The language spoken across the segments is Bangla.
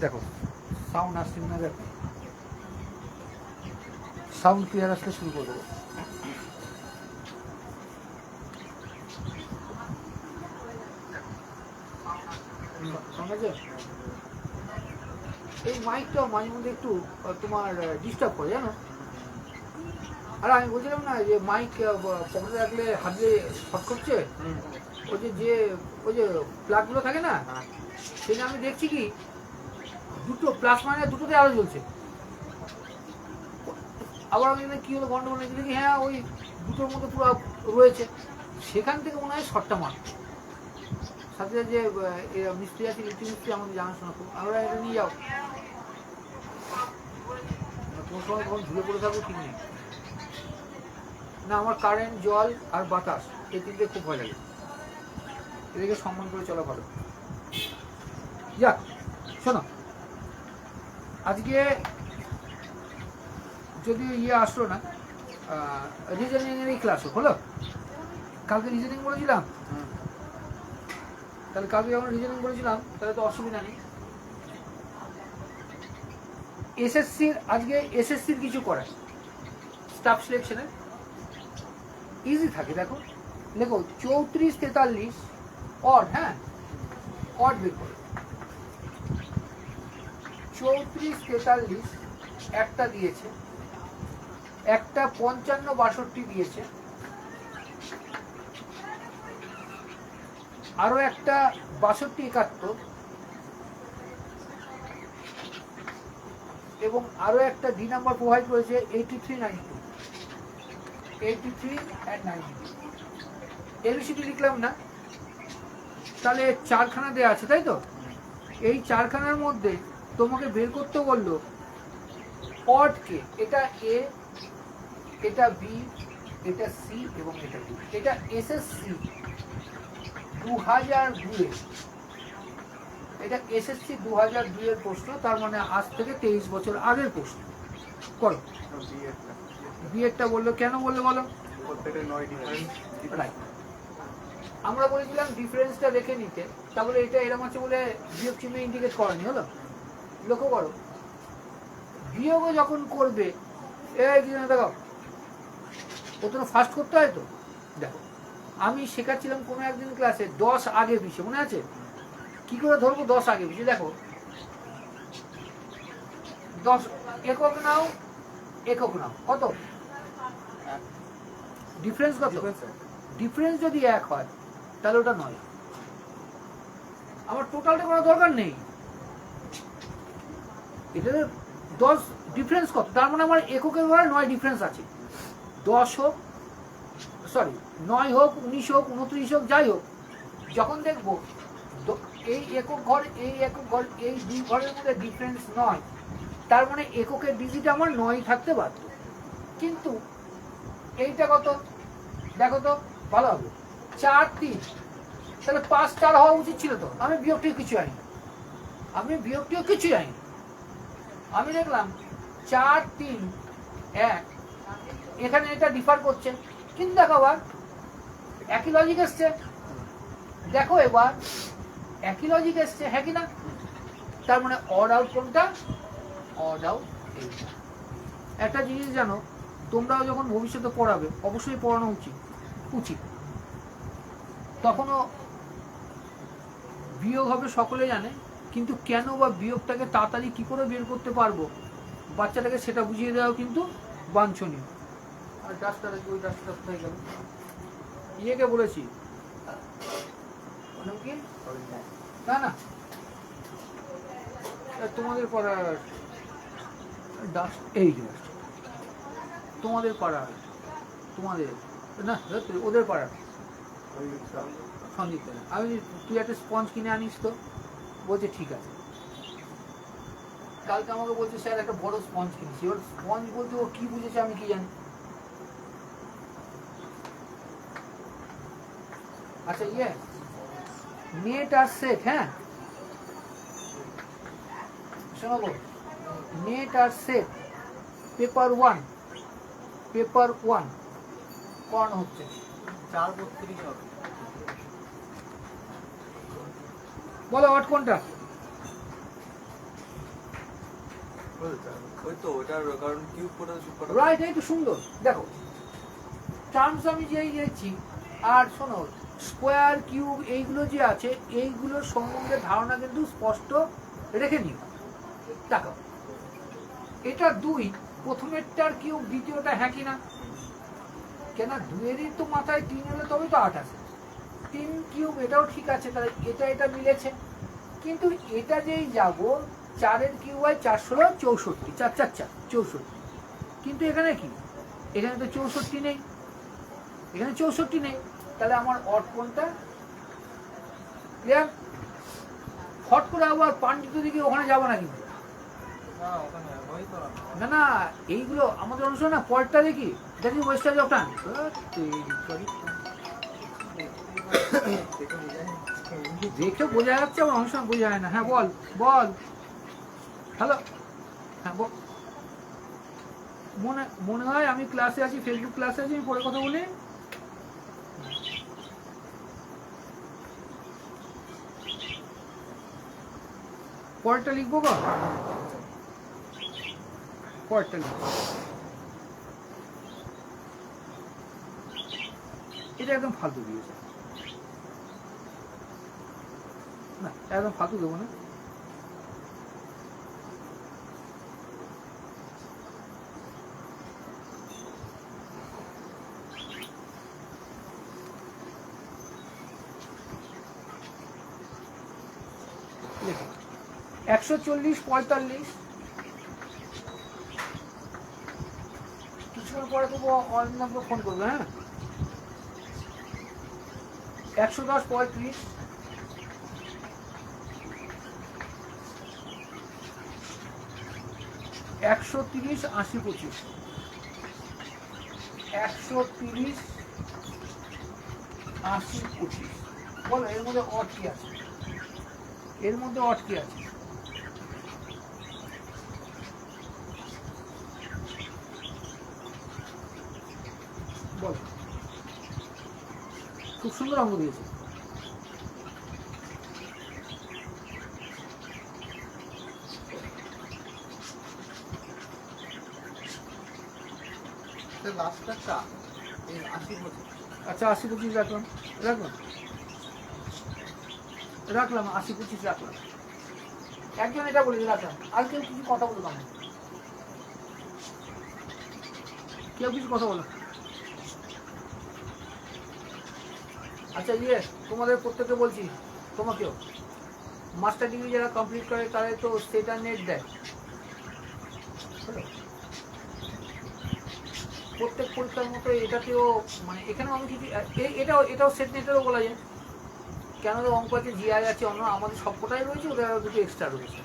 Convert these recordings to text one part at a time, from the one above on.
দেখো সাউন্ড আসছে না, দেখো সাউন্ড ক্লিয়ার আসতে শুরু করে দেবো। এই মাইকটাও মাঝে মধ্যে একটু তোমার ডিস্টার্ব করে, জানো। আর আমি বলছিলাম না যে মাইক পকেটে রাখলে হাতে শর্ট করছে, ওই যে প্লাগগুলো থাকে না, সেটা আমি দেখছি কি দুটো প্লাস মানে দুটোতে আলো জ্বলছে। আবার আমি কি হলো গন্ডগোল দেখি, হ্যাঁ ওই দুটোর মধ্যে পুরো রয়েছে, সেখান থেকে মনে হয় শর্টটা মার। সাথে যে মিস্ত্রি আছে, ইলেকট্রিক মিস্ত্রি আমাদের জানাশোনা খুব, আমরা এটা নিয়ে যাও, কোন সময় কখন ঝুলে পড়ে থাকবো ঠিক নেই। না, আমার কারেন্ট, জল আর বাতাস এই তিনটে খুব ভয় লাগে, এদিকে সম্মান করে চলা ভালো। যাক শোনো, আজকে যদি আসলো না, রিজনিংয়েরই ক্লাস হলো। কালকে রিজনিং বলেছিলাম, তাহলে কালকে যখন রিজনিং বলেছিলাম তাহলে তো অসুবিধা নেই। এসএসসির আজকে এসএসসির কিছু করায় স্টাফ সিলেকশনের ইজি থাকে। দেখো দেখো 34 43 অড, হ্যাঁ অড বের করে 34 43 একটা দিয়েছে, একটা 55 62 দিয়েছে, আরো একটা 62 71, এবং আরো একটা ডি নাম্বার প্রোভাইড করেছে 83 92, 83 and 92। এবিসিডি লিখলাম না, তাহলে চারখানা দেওয়া আছে, তাই তো? এই চারখানার মধ্যে তোমাকে বের করতে বললো অড কে, এটা এ, এটা বি, এটা সি এবং এটা ডি। এটা এসএসসি 2002 এর, এটা এসএসসি 2002 এর প্রশ্ন, তার মানে আজ থেকে 23 বছর আগের প্রশ্ন। করো। বিএডটা বললো, কেন বললো বলো? আমরা বলেছিলাম ডিফারেন্সটা রেখে নিতে, তারপরে এটা এরকম আছে বলে বিয়োগ চিহ্ন ইন্ডিকেট করেনি, হলো। লক্ষ্য করো, বিয়োগও যখন করবে, এই দেখো ও তো ফার্স্ট করতে হয় তো। দেখো আমি শেখাচ্ছিলাম কোনো একদিন ক্লাসে 10 আগে পিছে, মনে আছে? কি করে ধরবো 10 আগে পিছে? দেখো 10 একক নাও, একক নাও, কত ডিফারেন্স? কত ডিফারেন্স? যদি 1 হয় তাহলে ওটা 9। আমার টোটালটা করার দরকার নেই, এটা 10 ডিফারেন্স কত, তার মানে আমার এককের ঘরে 9 ডিফারেন্স আছে। 10 হোক, সরি 9 হোক, 19 হোক, 29 হোক, যাই হোক, যখন দেখবো এই একক ঘর, এই একক ঘর, এই দুই ঘরের মধ্যে ডিফারেন্স 9, তার মানে এককের ডিজিট আমার 9 থাকতে বাধ্য। কিন্তু এইটা কত দেখো তো ভালো হবে, 4 3, তাহলে 5 4 হওয়া উচিত ছিল তো। আমি বিয়োগটিও কিছু জানি, আমি দেখলাম 4 3 1, এখানে এটা ডিফার করছে, কিন্তু দেখো আবার একই লজিক এসছে, দেখো এবার একই লজিক এসছে, হ্যাঁ কিনা? তার মানে অড আউট কোনটা? অড আউট এইটা। একটা জিনিস জানো, তোমরাও যখন ভবিষ্যতে পড়াবে, অবশ্যই পড়ানো উচিত, তখনও বিয়োগ হবে সকলে জানে, কিন্তু কেন বা বিয়োগটাকে তাড়াতাড়ি কি করে বের করতে পারবো বাচ্চাটাকে, সেটা বুঝিয়ে দেওয়া কিন্তু বাঞ্ছনীয়। আর ডাস্টার, ওই ডাস্টার কোথায় গেল? ইয়েকে বলেছি না না, তোমাদের পাড়ার ডাস্ট, এই যে তোমাদের পাড়ার, তোমাদের না ওদের পাড়ার সন্দীপ, আমি তুই একটা স্পঞ্জ কিনে আনিস তো, বলছে ঠিক আছে। কালকে আমাকে বলছে স্যার একটা বড় স্পঞ্জ কিনেছি। এবার স্পঞ্জ বলতে ও কি বুঝেছে আমি কি জানি। আচ্ছা নেট আর সেট, হ্যাঁ শোনো, নেট আর সেট পেপার 1 করানো হচ্ছে। 4:32 হবে। বলো অড কোনটা? ওই তো ওটার কারণ কিউব কোটা রাইট, এই তো সুন্দর। দেখো টার্মস আমি যেই দিচ্ছি, আর শোনো স্কোয়ার কিউব এইগুলো যে আছে এইগুলোর সম্বন্ধে ধারণা কিন্তু স্পষ্ট রেখে নিও। দেখো এটা 2, প্রথমেরটার কিউব দ্বিতীয়টা হ্যাঁ কি না? কেন দুয়েরই তো মাথায় 3 হলে তবে তো 8 আছে। 3 কিউব এটাও ঠিক আছে, তাহলে এটা মিলেছে। কিন্তু এটা যেই যাব 4-এর কিউব হয় 4 ষোলো 64, 4 4 4 64। কিন্তু এখানে কি, এখানে তো 64 নেই, এখানে 64 নেই, তাহলে আমার অড কোনটা? ক্লিয়ার? ফট করে আবার পান্ডিত দিকে ওখানে যাবো না কিন্তু, না না এইগুলো আমাদের অনুসরণ না। পরেরটা দেখি, দেখি ওয়েস্টার্ন অফ টাইম। দেখে বোঝা যাচ্ছে, আমার অনেক সময় বোঝা যায় না। হ্যাঁ বল বল, হ্যালো, হ্যাঁ বল। মনে হয় আমি ক্লাসে আছি, ফেসবুক ক্লাসে আছি, আমি পরে কথা বলি। পরেরটা লিখবো গো, পরেরটা লিখবো। এটা একদম ফালতু দিয়েছে না, একদম ফালতু দেবো না। দেখো 140 45, কিছুক্ষণ পরে তো অন্য ফোন করবে। হ্যাঁ 110 35, 130 80 25, 130 80 25। বলো এর মধ্যে অড কি আছে? এর মধ্যে অড কি আছে? বল। খুব সুন্দর অঙ্ক দিয়েছে। আচ্ছা 80 25 রাখলাম, রাখলাম 80 25 রাখলাম। একজন এটা বলে রাখলাম, আর কেউ কিছু কথা বলবো না, কেউ কিছু কথা বলো। আচ্ছা তোমাদের প্রত্যেককে বলছি, তোমাকেও মাস্টার ডিগ্রি যারা কমপ্লিট করে তারা তো স্টেটার নেট দেয়, প্রত্যেক পরীক্ষার মতো এটাতেও, মানে এখানেও আমি কিছু এটাও সেট নেটেরও বলা যায়। কেন অঙ্ক আছে, জিআই আছে, অন্য আমাদের সবকটাই রয়েছে, ওদের আরও দুটো এক্সট্রা রয়েছে।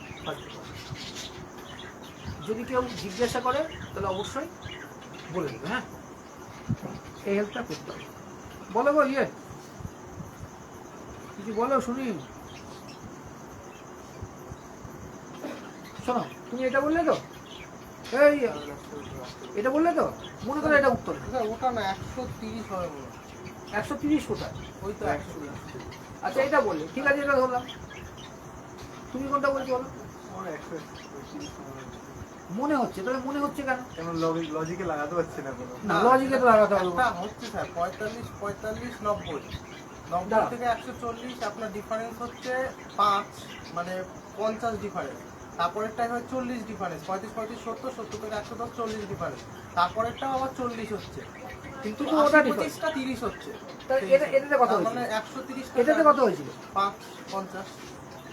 যদি কেউ জিজ্ঞাসা করে তাহলে অবশ্যই বলে দেবে। হ্যাঁ এই হেল্পটা করতে হবে। বলো গো কিছু বলো শুনি। শোনো তুমি এটা বললে তো, এই এটা বললে তো, মনে করো এটা উত্তর। ওটা না 130 হবে বলো। 130 কোথায়? ওই তো 130। আচ্ছা এটা বললে ঠিক আছে, এটা ধরলাম। তুমি কোনটা বলছো বলো? মনে হচ্ছে, তাহলে মনে হচ্ছে কেন? লজিকে লাগাতে পারছি না কোনো। না লজিকে তো লাগাতে হবে। হচ্ছে স্যার 45 45 90 90 থেকে 140 আপনার ডিফারেন্স হচ্ছে 5, মানে 50 ডিফারেন্স। তারপরেরটাই হয় 40 ডিফারেন্স, 35 35 70 70 থেকে 110 40 ডিফারেন্স। তারপরেরটাও আবার 40 হচ্ছে, কিন্তু ওটা 25টা 30 হচ্ছে। এটাতে কত হয়েছিল? মানে 130 এটাতে কত হয়েছিল? 5 50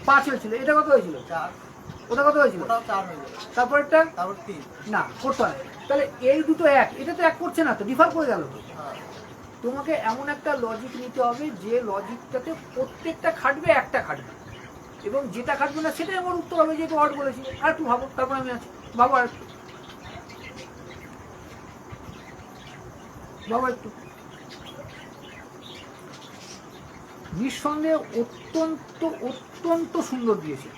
5 হয়েছিল। এটা কত হয়েছিল? 4। ওটা কত হয়েছিল? ওটাও 4 হয়ে যাবে। তারপরটা তারপর 3 না করতে হয়। তাহলে এই দুটো এক, এটা তো এক করছে না তো, ডিফার করে গেল তো। তোমাকে এমন একটা লজিক নিতে হবে যে লজিকটাতে প্রত্যেকটা খাটবে, একটা খাটবে, এবং যেটা খাটবে না সেটাই আমার উত্তর হবে, যেহেতু অড বলেছি। আর একটু ভাবো, তারপর আমি আছি, ভাবো আর একটু, ভাবো একটু। নিঃসন্দেহে অত্যন্ত অত্যন্ত সুন্দর দিয়েছে।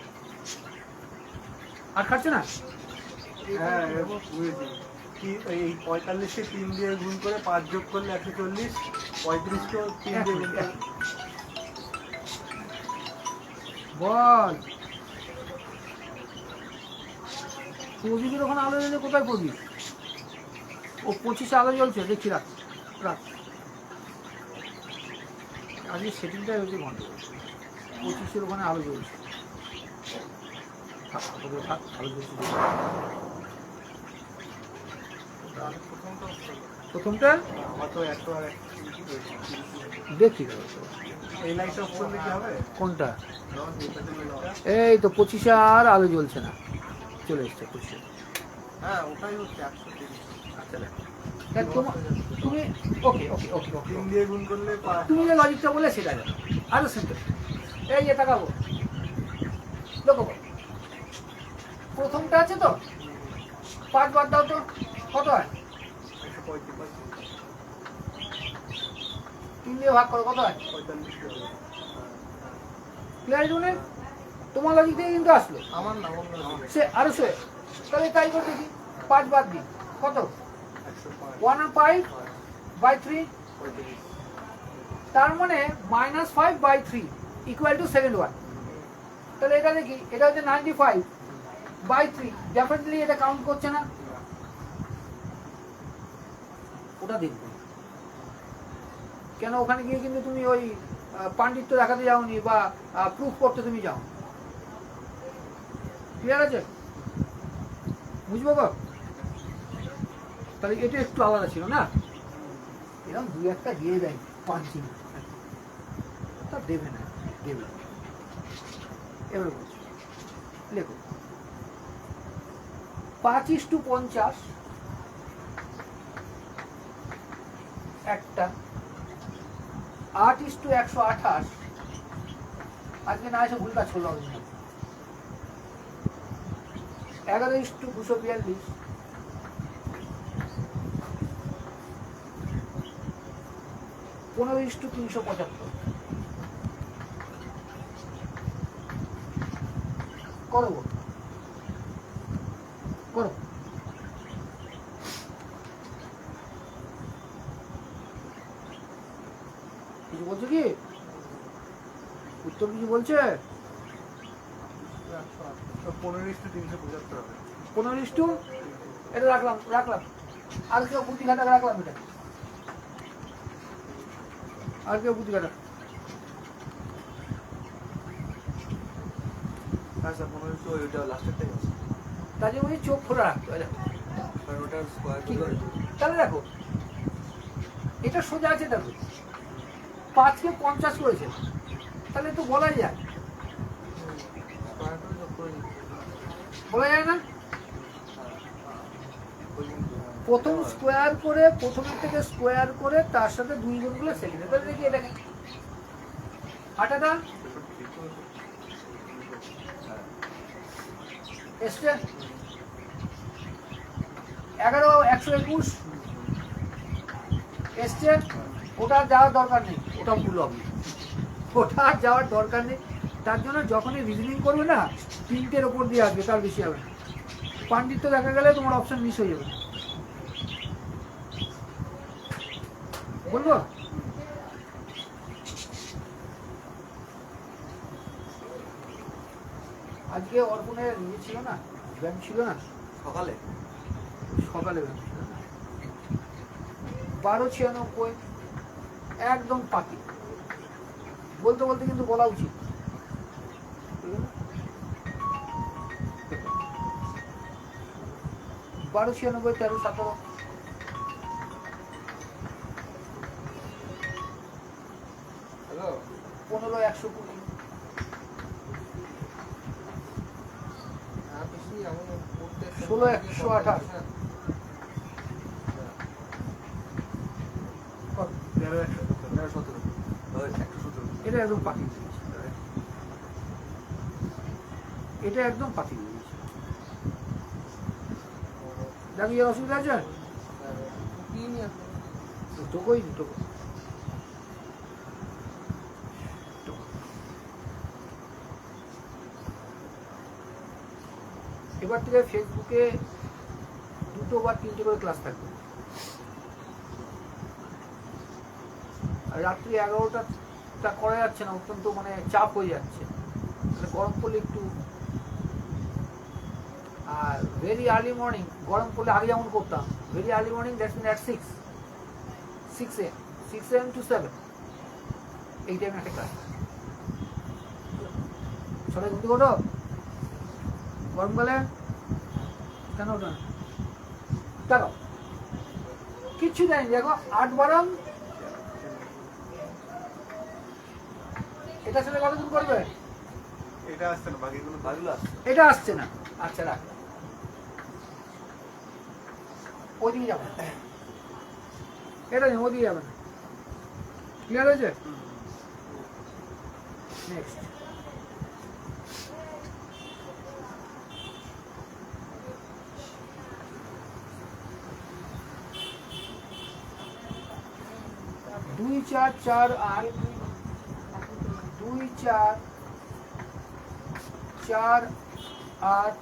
আর খাটছে না? হ্যাঁ বুঝেছি। কি এই 45কে 3 দিয়ে গুণ করে 5 যোগ করলে 140, 35কেও 3 দিয়ে গুণ করে বল। প্রদীপের ওখানে আলো জ্বলছে, কোথায় প্রদীপ? ও 25-এ আলো জ্বলছে, দেখছি রাখ রাখ। আজকে সেটিংটাই হচ্ছে গন্ডগোল। 25-এর ওখানে আলো জ্বলছে, থাক আপাতত থাক, আলো জ্বলছে। তাহলে প্রথমটা হচ্ছে না। প্রথমটা আমার তো একটা আর দেখি এই লাইটটা অফ করলে কি হবে? কোনটা। এই তো 25-এ আর আলো জ্বলছে না, চলে এসছে 25-এ। হ্যাঁ ওটাই হচ্ছে 130। আচ্ছা দেখ দেখ তুমি ওকে ওকে ওকে ওকে 3 দিয়ে গুণ করলে তুমি যে লজিকটা বলে সেটা জানো, আরো সিম্পল। এই যে তাকাবো, দেখো প্রথমটা আছে তো 5 বাদ দাও তো কত হয়? 3 দিয়ে ভাগ করো, কত হয়? 45। ক্লিয়ার জুনে তোমার লজিক থেকে কিন্তু আসলো। আমার না অন্য সে আরো সে, তাহলে তাই করে দেখি 5 বাদ দিই, কত? 1/5/3, তার মানে -5/3 = 2/1। তাহলে এটা দেখি, এটা হচ্ছে 95/3, ডেফিনেটলি এটা কাউন্ট করছে না, ওটা দেখবো কেন। ওখানে গিয়ে কিন্তু তুমি ওই পাণ্ডিত্য দেখাতে যাওনি বা প্রুফ করতে তুমি যাও। ক্লিয়ার আছে? বুঝবো গো? তাহলে এটা একটু আলাদা ছিল না, এরকম 2-1টা দিয়ে দেয় পাঁচটি, তা দেবে না, দেবে। এবার বলছি, লেখো 5:50 একটা, 8:128, আজকে না এসে ভুল কাজ করলো, 11:242, 15:375 করো করো। কিছু বলছো কি? উত্তর কিছু বলছে? 15:375 হবে। 15:, এটা রাখলাম রাখলাম, আর কেউ বুদ্ধি খাটা রাখলাম, এটা আর কেউ বুদ্ধি খাটা। আচ্ছা 15 ওইটা লাস্টেরটাই আছে। তার জন্য বলছি চোখ খোলা রাখতে হয়। কারণ ওটা স্কয়ার কি করে? তাহলে দেখো এটা সোজা আছে, দেখো 5-কে 50 করেছে, তাহলে তো বলাই যায়, স্কয়ার করে যোগ করে দিই। বলা যায় না? প্রথম স্কোয়ার করে, প্রথমের থেকে স্কোয়ার করে তার সাথে 2 গুণ গুলো সেকেন্ডে, তাহলে দেখি এটাকে হাঁটাটা এসছে 11/121 এসছে। ওটা যাওয়ার দরকার নেই, ওটা ভুল হবে, ওটা আর যাওয়ার দরকার নেই। তার জন্য যখনই রিজনিং করবে না 3টের ওপর দিয়ে আসবে, তার বেশি হবে না। পাণ্ডিত্য দেখা গেলে তোমার অপশন মিস হয়ে যাবে। বলবো আজকে অর্পণের ইয়ে ছিল না, ব্যায়াম ছিল না সকালে সকালে, ব্যায়াম ছিল না। 1296 একদম পাতি, বলতে বলতে কিন্তু বলা উচিত। 1296 1317 হ্যালো 15/120 বেশি আমি পড়তে 16/128 এটা একদম পাতি, এটা একদম পাতি দেখি অসুবিধা আছে তোকেই দিত। এবার থেকে ফেসবুকে 2 বা 3টে করে ক্লাস থাকবে, আর রাত্রি 11টা করা যাচ্ছে না, অত্যন্ত মানে চাপ হয়ে যাচ্ছে, মানে গরম পড়লে একটু। আর ভেরি আর্লি মর্নিং গরম পড়লে আগে যেমন করতাম, very early morning that's mean at 6 AM, 6 AM to 7 এই টাইমে একটা ক্লাস। সবাই ঘুরতে ওঠো গরমকালে, কেন ওঠো না? দেখো কিচ্ছু দেয়নি, দেখো 8 বারং এটা ছেলে কতদিন করবে? এটা আসছে না, বাকিগুলো এটা আসছে না। আচ্ছা রাখ, ওদিকে যাবে না, এটা নেই, ওদিকে যাবে না। ক্লিয়ার হয়েছে? নেক্সট দুই চার চার আট, 2 4 4 8,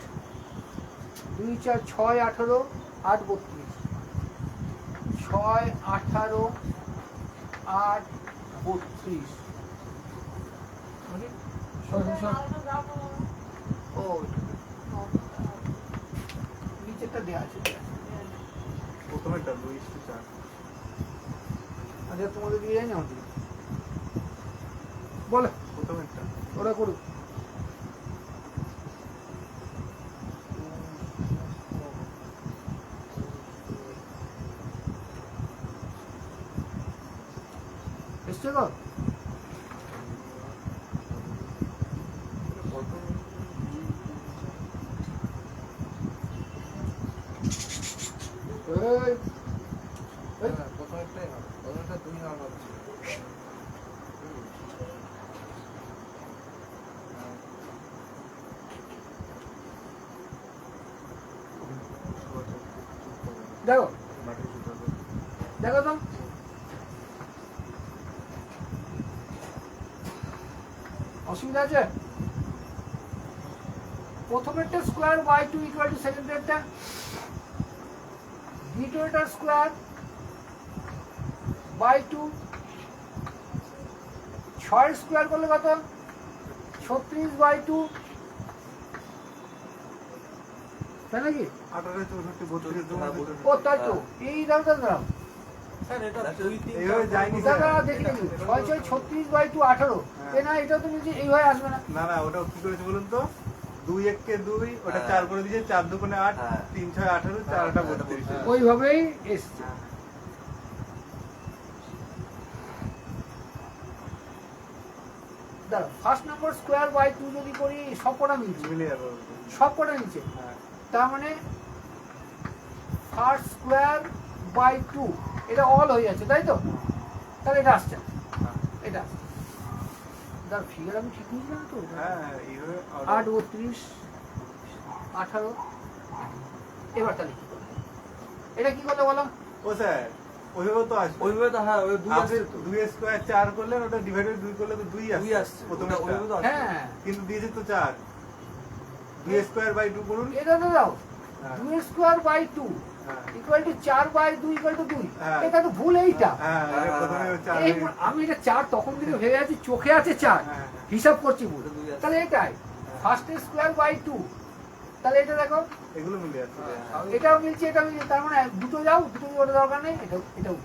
2 4 6 18, 8 32, 6 18 8 32। ও নিচেরটা দেওয়া আছে। প্রথমেটা 2:4। আচ্ছা তোমাদের দিয়ে যাই না আমাদের বলো, প্রথমেরটা ওরা করুক। এসছে গো? এই প্রথমেরটাই হবে, প্রথমেরটা 2 হওয়ার কথা ছিল। দেখো দেখো তো, অসুবিধা আছে? প্রথমেরটা স্কোয়ার বাই 2 ইকুয়াল টু সেকেন্ডেরটা, দ্বিতীয়টার স্কোয়ার বাই 2, 6 স্কোয়ার করলে কত? 36 বাই 2, তাই নাকি? 18 64 32। ও তাই তো, এই দাঁড়াও দাঁড়াও স্যার এটা 2 3 এইভাবে যায়নি স্যার। দাঁড়াও দেখি দেখি, 6 6 36 বাই 2 18, এ না এটা তো নিচে এইভাবে আসবে না। না না, ওটা কি করেছে বলুন তো, 2 1 কে 2, ওটা 4 করে দিয়েছে, 4 2 কোণে 8, 3 6 18, 4 8 32। ওইভাবেই এসছে। দাঁড়াও, ফার্স্ট নাম্বার স্কোয়ার বাই 2 যদি করি সবকটা মিলছে, মিলে যাবে। সবকটা নিচে, হ্যাঁ, তার মানে ফার্স্ট স্কোয়ার বাই 2 এটা অল হয়ে যাচ্ছে, তাই তো? তাহলে এটা আসছে না, এটা আসছে। দাঁড় ফিগার আমি ঠিক বুঝলাম তো? হ্যাঁ এইভাবে 8 32 18, এবার তাহলে কি করবো? এটা কি করলে বলো? ও স্যার ওইভাবে তো আসবে। ওইভাবে তো হ্যাঁ, ওই 2 আসছে তো। 2 স্কয়ার 4 করলেন, ওটা ডিভাইডেড 2 করলে তো 2 2 আসছে। প্রথমে ওটা ওইভাবে তো আসছে। হ্যাঁ কিন্তু দিয়েছে তো 4। 2 স্কয়ার বাই 2 করুন। এটা তো দাও, হ্যাঁ, 2 স্কোয়ার বাই 2 হ্যাঁ, equal to 4 by 2 equal to 2, হ্যাঁ। এটা তো ভুল এইটা। হ্যাঁ, এটা প্রথমে 4 এই আমি এটা 4 তখন থেকে ভেবে আছি, চোখে আছে 4, হ্যাঁ, হিসাব করছি ভুল। ওটা 2 আসছে। তাহলে এটাই ফার্স্ট স্কোয়ার বাই 2, তাহলে এটা দেখো এগুলো মিলে যাচ্ছে। এটাও মিলছে, এটা মিলছে, তার মানে দুটো যাও, দুটো ওটা দরকার নেই, এটাও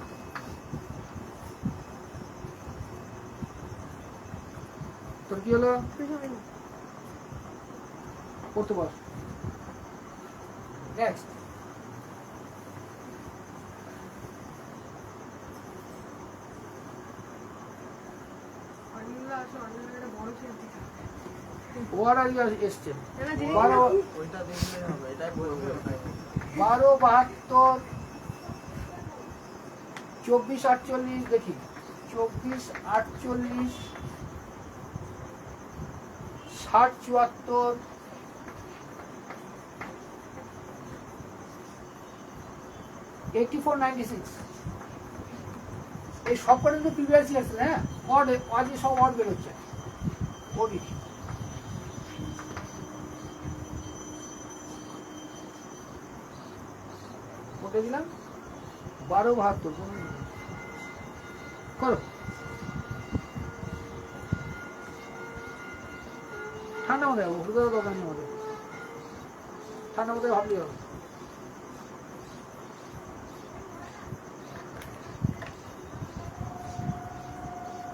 তোর কি হলো? করতে বল। নেক্সট ওয়ার আগে এসছে 12 ওইটা দেখলেই হবে, এটাই বলবে। 12 72 24 48, দেখি 24 48 60 74 84 96, এই সব কটা কিন্তু প্রিভিয়াস ইয়ার ছিল। হ্যাঁ অড, আজকে সব অড বেরোচ্ছে। ওডি ওটা দিলাম 12 72 করো, ঠান্ডা মধ্যে যাবো, হুড়ো দোকানের মধ্যে ঠান্ডা মাথায় ভাবলেই হবে।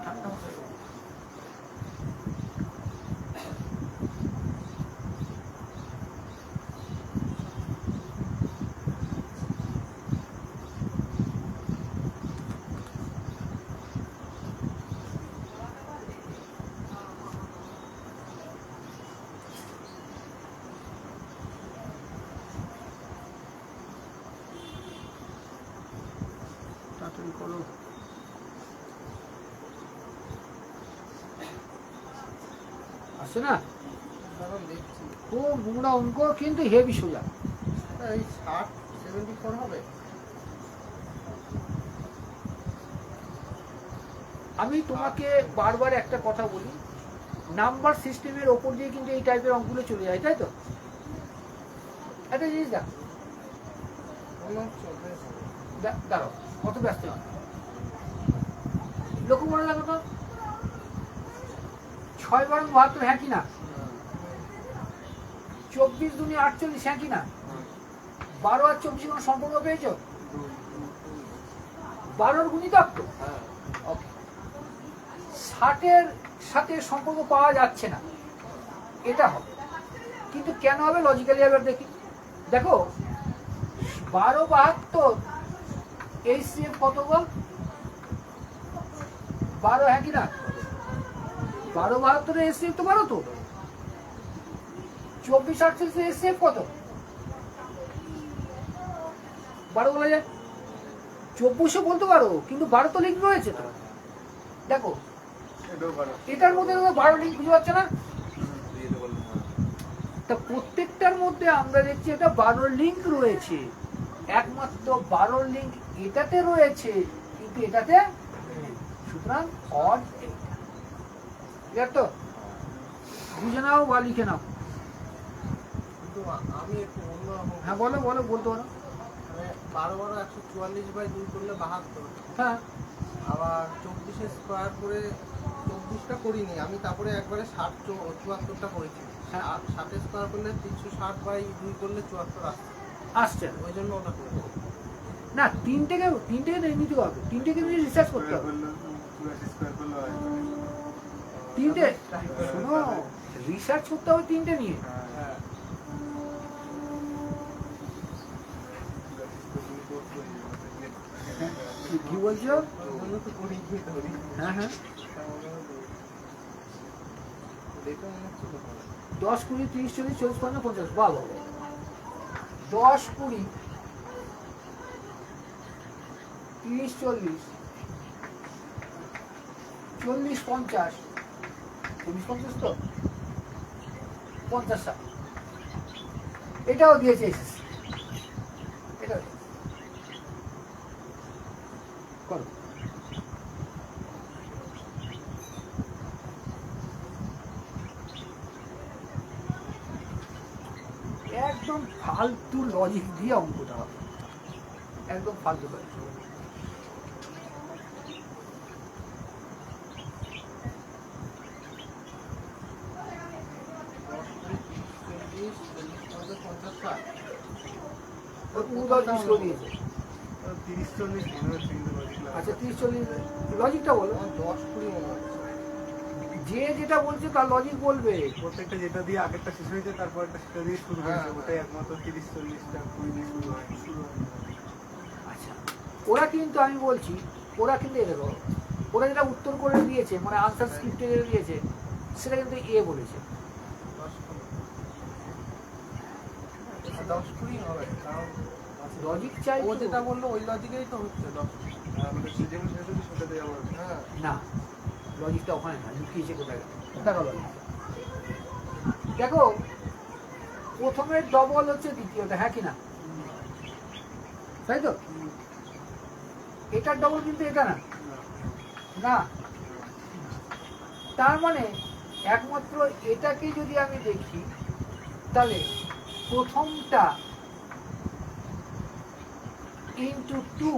ঠান্ডা মাথায় ভাবো। তাড়াতাড়ি করো। আসছে না? কারণ দেখছি খুব নোংরা অঙ্ক কিন্তু হেভি সোজা। এই 60-74 হবে। আমি তোমাকে বারবার একটা কথা বলি, নাম্বার সিস্টেমের ওপর দিয়ে কিন্তু এই টাইপের অঙ্কগুলো চলে যায়, তাই তো? একটা জিনিস দেখ, মনে হচ্ছে ওটাই হবে। দাঁড়াও, কত ব্যস্ত না লক্ষ্য করে দেখো তো, 6 × 72, হ্যাঁ কি না? 24 × 2 = 48, হ্যাঁ কি না? 12 আর 24 কোনো সম্পর্ক পেয়েছো? 12 গুণিতক তো। হ্যাঁ। ওকে, 60-এর সাথে সম্পর্ক পাওয়া যাচ্ছে না, এটা হবে। কিন্তু কেন হবে লজিক্যালি এবার দেখি। দেখো 12/72 HCF কত গো? 12, হ্যাঁ কি না? 12/72 HCF তো 12 তো। 24/48 HCF কত? 12 বলা যায়, 2400 বলতে পারো, কিন্তু 12 তো লিঙ্ক রয়েছে তো। দেখো এটাও পারো। এটার মধ্যে 12 লিঙ্ক খুঁজে পাচ্ছে না। দিয়ে তো বললাম, হ্যাঁ। তা প্রত্যেকটার মধ্যে আমরা দেখছি এটা 12 লিঙ্ক রয়েছে, একমাত্র 12 লিঙ্ক এটাতে রয়েছে কিন্তু এটাতে নেই। সুতরাং অড এইটা, ঠিক আছে তো? বুঝে নাও বা লিখে নাও। কিন্তু আমি একটু অন্যরকম। হ্যাঁ বলো বলো, বলতে পারো। মানে 12/144/2 করলে 72। হ্যাঁ আবার 24 স্কোয়ার করে 24টা করিনি আমি, তারপরে একবারে 60-74টা করেছি। হ্যাঁ। 60 স্কোয়ার করলে 360/2 করলে 74 আসছে। আসছে না। ওই জন্য ওটা করে না, তিনটেকে তো এমনিতে হবে, তিনটেকে নিয়ে রিসার্চ করতে হবে। 84 স্কোয়ার করলে হয়। তিনটে শোনো, রিসার্চ করতে হবে তিনটে নিয়ে। হ্যাঁ। কি বলছো? ওই জন্য তো করি ধরি। হ্যাঁ হ্যাঁ, দেখে মনে হচ্ছে তো হবে। 10, 20, 30, 40, 40, 50, 50, বাবা 10, 20, 30, 40, 40, 50, 40, 50 তো 50, 60, এটাও দিয়েছে এসএস, এটাও দিয়েছে। করো। একদম ফালতু লজিক দিয়ে অঙ্কটা হবে, একদম ফালতু লজিক। দিয়েছে। 30-40 মনে হচ্ছে কিন্তু logic লাগবে। আচ্ছা 30, 40 লজিকটা বলো। 10-20 মনে হচ্ছে। যে যেটা বলছে তার লজিক বলবে। প্রত্যেকটা যেটা দিয়ে আগেরটা শেষ হয়েছে তারপর একটা সেটা দিয়ে শুরু হয়েছে, হ্যাঁ। ওটাই একমাত্র 30-40টা 20 দিয়ে শুরু হয়। আচ্ছা, ওরা কিন্তু আমি বলছি, ওরা কিন্তু দেখো, ওরা যেটা উত্তর করে দিয়েছে, মানে আনসার স্ক্রিপ্টে যেটা দিয়েছে সেটা কিন্তু এ বলেছে। 10-20 হবে, কারণ লজিক চাই ও তো। যেটা বললো ওই লজিকেই তো হচ্ছে 10। আমাদের সে যেমন শেষ হয়েছে সেটা দিয়ে আবার হ্যাঁ। না, লজিকটা ওখানে না, লুকিয়েছে কোথায়। দেখো লজিক, দেখো প্রথমের ডবল হচ্ছে দ্বিতীয়টা, হ্যাঁ কি না? তাই তো? এটার ডবল কিন্তু এটা না, না। তার মানে একমাত্র এটাকে যদি আমি দেখি তাহলে প্রথমটা ইন্টু 2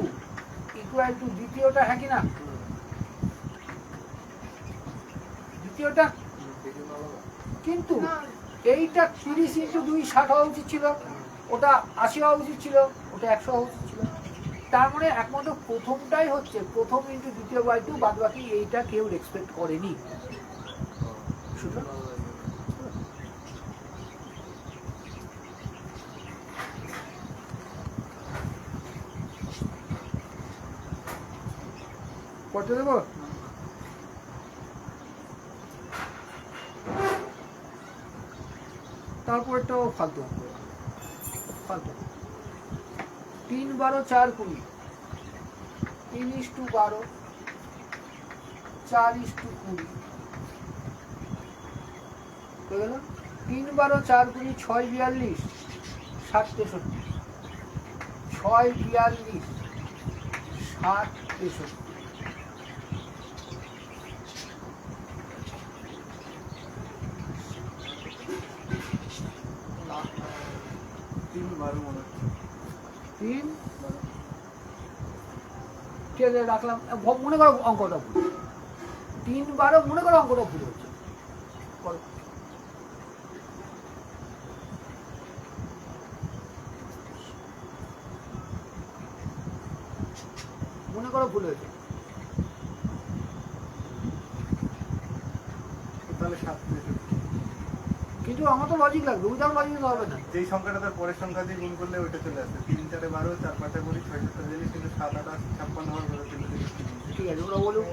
ইকুয়াল টু দ্বিতীয়টা, হ্যাঁ কি না? দ্বিতীয়টা কিন্তু এইটা 30 ইন্টু 2 60 হওয়া উচিত ছিল, ওটা 80 হওয়া উচিত ছিল, ওটা 100 হওয়া উচিত ছিল। তার মানে একমাত্র প্রথমটাই হচ্ছে প্রথম ইন্টু দ্বিতীয় বাই 2, বাদ বাকি এইটা কেউ এক্সপেক্ট করেনি। সুতরাং করতে দেবো। তারপরটাও ফালতু ফালতু 3 12 4 20, 3:12 4:20 হয়ে গেল। 3 12 4 20 6 42 7 63, 6 42 7 63। 3 12 মনে হচ্ছে। 3 ঠিক আছে রাখলাম, মনে করো অঙ্কটা ভুল, 3 12 মনে করো অঙ্কটা ভুল হচ্ছে, করো। মনে করো ভুল হয়েছে, তাহলে 7 কিন্তু আমার তো লজিক লাগবে, উইদাউট লজিক তো হবে না। যেই সংখ্যাটা তার পরের সংখ্যা দিয়ে গুণ করলে ওইটা চলে আসে। 3 4 12 4 5 20 6 7 40, কিন্তু 7 8 56 হওয়ার কথা ছিল। ঠিক আছে, ওরা বলুক,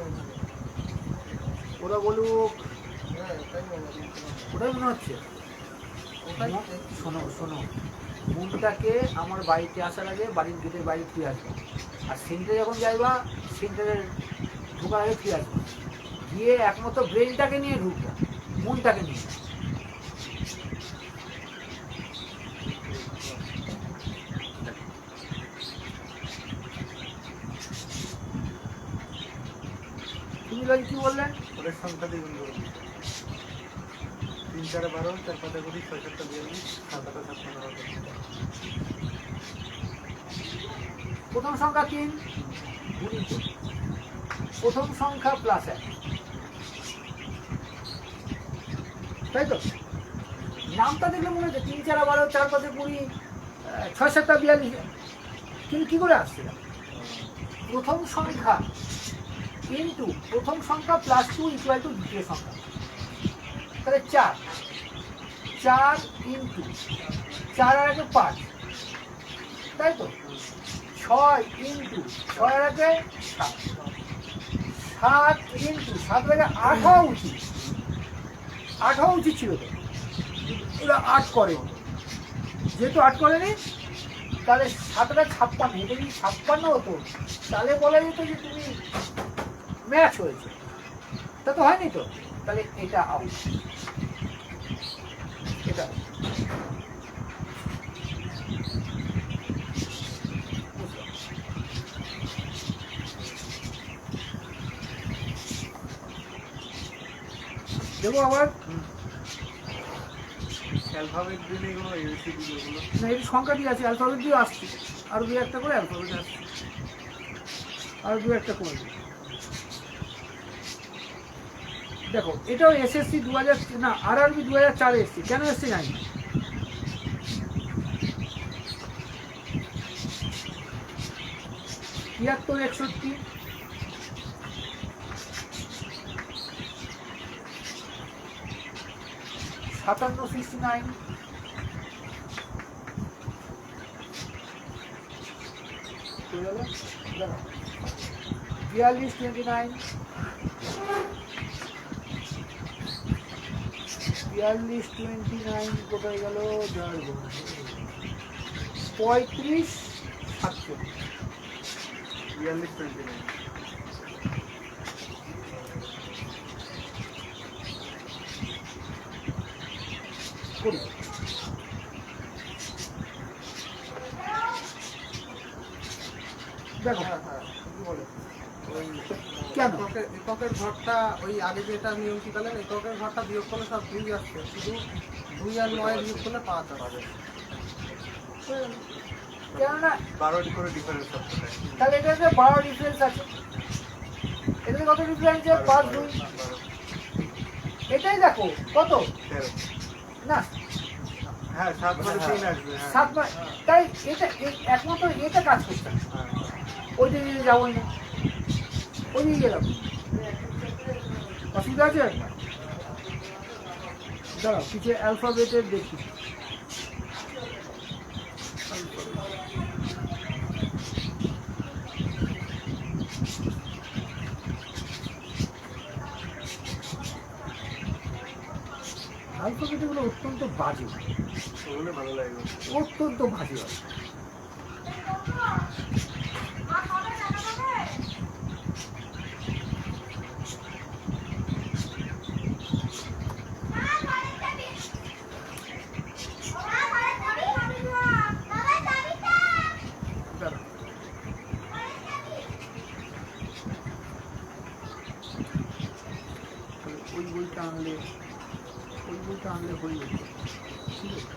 ওটাই মনে হচ্ছে। শোনো শোনো, মুনটাকে আমার বাড়িতে আসার আগে বাড়ির গেটের বাইরে ফিরে আসবো, আর সেন্টারে যখন যাইবা সেন্টারের ঢোকার আগে ফিরে আসবো, গিয়ে একমাত্র ব্রেনটাকে নিয়ে ঢুকবো, মুনটাকে নিয়ে। তুমি লজি কি বললে? পরের সংখ্যা দিয়ে গুণ করবে। 3 4 12 4 5 20 6 7 42 7 8 56 হওয়ার কথা। প্রথম সংখ্যা 3 গুণিত প্রথম সংখ্যা প্লাস 1, তাই তো? নামটা দেখলে মনে হচ্ছে 3 4 12 4 5 20 6 7 42, কিন্তু কি করে আসছে? প্রথম সংখ্যা কিন্তু প্রথম সংখ্যা প্লাস 2 ইকুয়াল টু দ্বিতীয় সংখ্যা, তাহলে 4 4 ইন্টু 4 আর 1 5, তাই তো? 6 ইন্টু 6 আর 1 7, 7 ইন্টু 7 আর 1 8 হওয়া উচিত, 8 হওয়া উচিত ছিল তো, ওরা 8 করে, যেহেতু 8 করেনি তাহলে 7 আর 56, এটা যদি 56 হতো তাহলে বলা যেত যে তুমি ম্যাচ হয়েছে, তা তো হয়নি তো, তাহলে এটা আউট। এটা দেখো আবার অ্যালফাবেট দিলে এগুলো এবিসিডি এগুলো না, এই সংখ্যাটি আছে, অ্যালফাবেট দিয়ে আসছে, আরো দু একটা করে অ্যালফাবেট আসছে, আরো দু একটা করে। দেখো এটাও এসএসসি 2000 না আরআরবি 2004 এসছে, কেন এসছে জানি না। 73 61 57 69 42 29 42 29 কোথায় গেল? 35 47 42 29 করি। দেখো কেন এককের ঘরটা ওই আগে যেটা নিয়ম শিখালেন, এককের ঘরটা বিয়োগ করলে সব 2 আসছে, শুধু 2 আর 9 বিয়োগ করলে 5 আসবে। কেননা 12 করে ডিফারেন্স সবটাই। তাহলে এটাতে 12 ডিফারেন্স আছে, এটাতে কত ডিফারেন্স আছে? 5 2, এটাই দেখো কত 13 না হ্যাঁ 7 মানে 3 আসবে, হ্যাঁ। 7 মানে তাই এটা একমাত্র এটা কাজ করছে না, ওই দিকে যাবোই না, ওই দিকে গেলাম, অসুবিধা আছে? দাঁড়াও কিছু অ্যালফাবেটের দেখি। অ্যালফাবেটগুলো অত্যন্ত বাজে, ওগুলো ভালো লাগবে। অত্যন্ত বাজে হয়। দাঁড়াও। ওই বইটা আনলে হয়ে যেত, ঠিক আছে?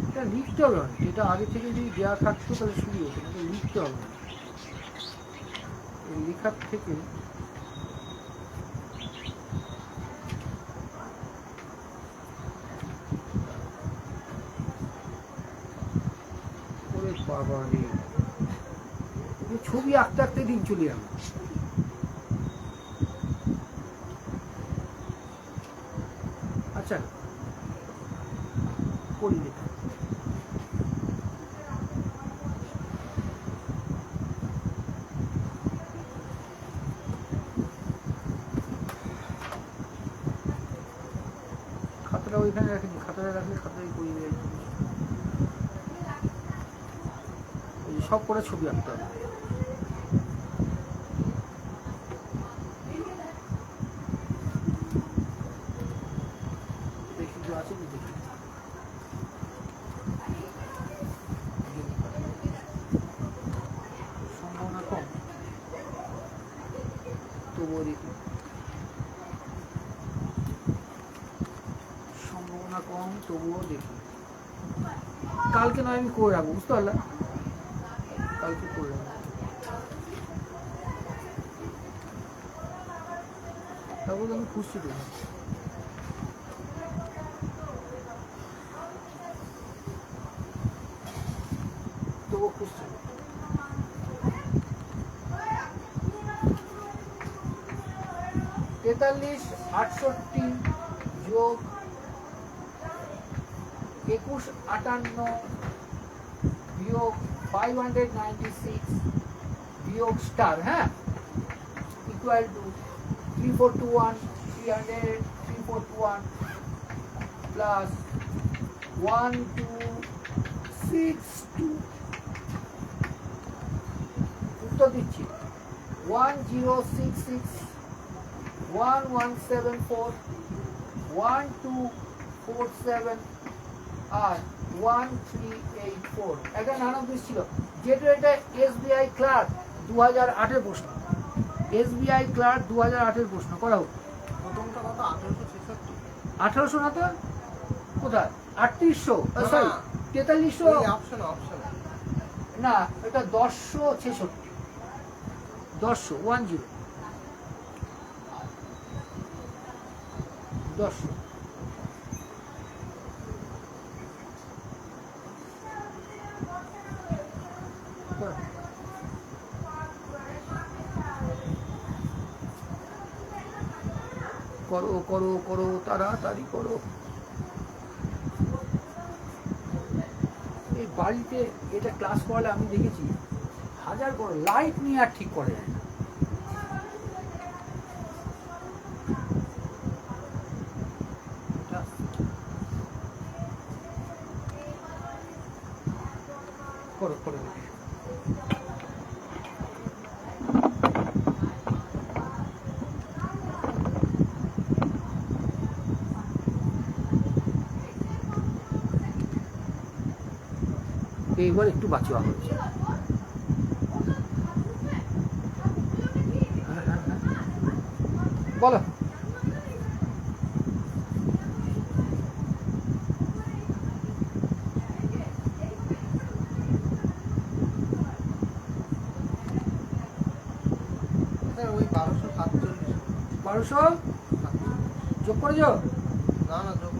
এটা লিখতে হবে না, এটা আগে থেকে যদি দেওয়া থাকতো তাহলে শুরু হতো, এটা লিখতে হবে না। এই লেখার থেকে ওরে বাবা রে, এই ছবি আঁকতে আঁকতে দিন চলে যাবে। আচ্ছা করি এটা। খাতাটা ওইখানে রাখিনি, খাতাটা রাখলে খাতায় করিয়ে দেয়। এই সব করে ছবি আঁকতে হবে। দেখি তো আছে কি দেখি। সম্ভাবনা কম, তবুও দেখি। সম্ভাবনা কম তবুও দেখি। কালকে নয় আমি করে রাখবো, বুঝতে পারলাম, কালকে করে রাখবো। তারপর আমি খুঁজছি তো, তবুও খুঁজছি। 43 68 যোগ 21 58 বিয়োগ 596 বিয়োগ স্টার, হ্যাঁ, ইকুয়াল টু 3421 300 3421 প্লাস 1262। উত্তর দিচ্ছি 1066 1174 1247 আর 1384। একটা নানক ছিল, যেটা এটা SBI ক্লার্ক 2008 প্রশ্ন, SBI ক্লার্ক 2008 প্রশ্ন করা হোক। প্রথমটা কত? 1866। 1800 না তো, কোথায় 3800, সরি 4300, অপশন না এটা 1066, 10 করো করো করো, তাড়াতাড়ি করো। এই বাড়িতে এটা ক্লাস করালে আমি দেখেছি হাজার করো, লাইট নিয়ে আর ঠিক করে যায় না। করো করো, এইবার একটু বাঁচুয়া হচ্ছে। বলো 1200 যোগ করেছো? না না যোগ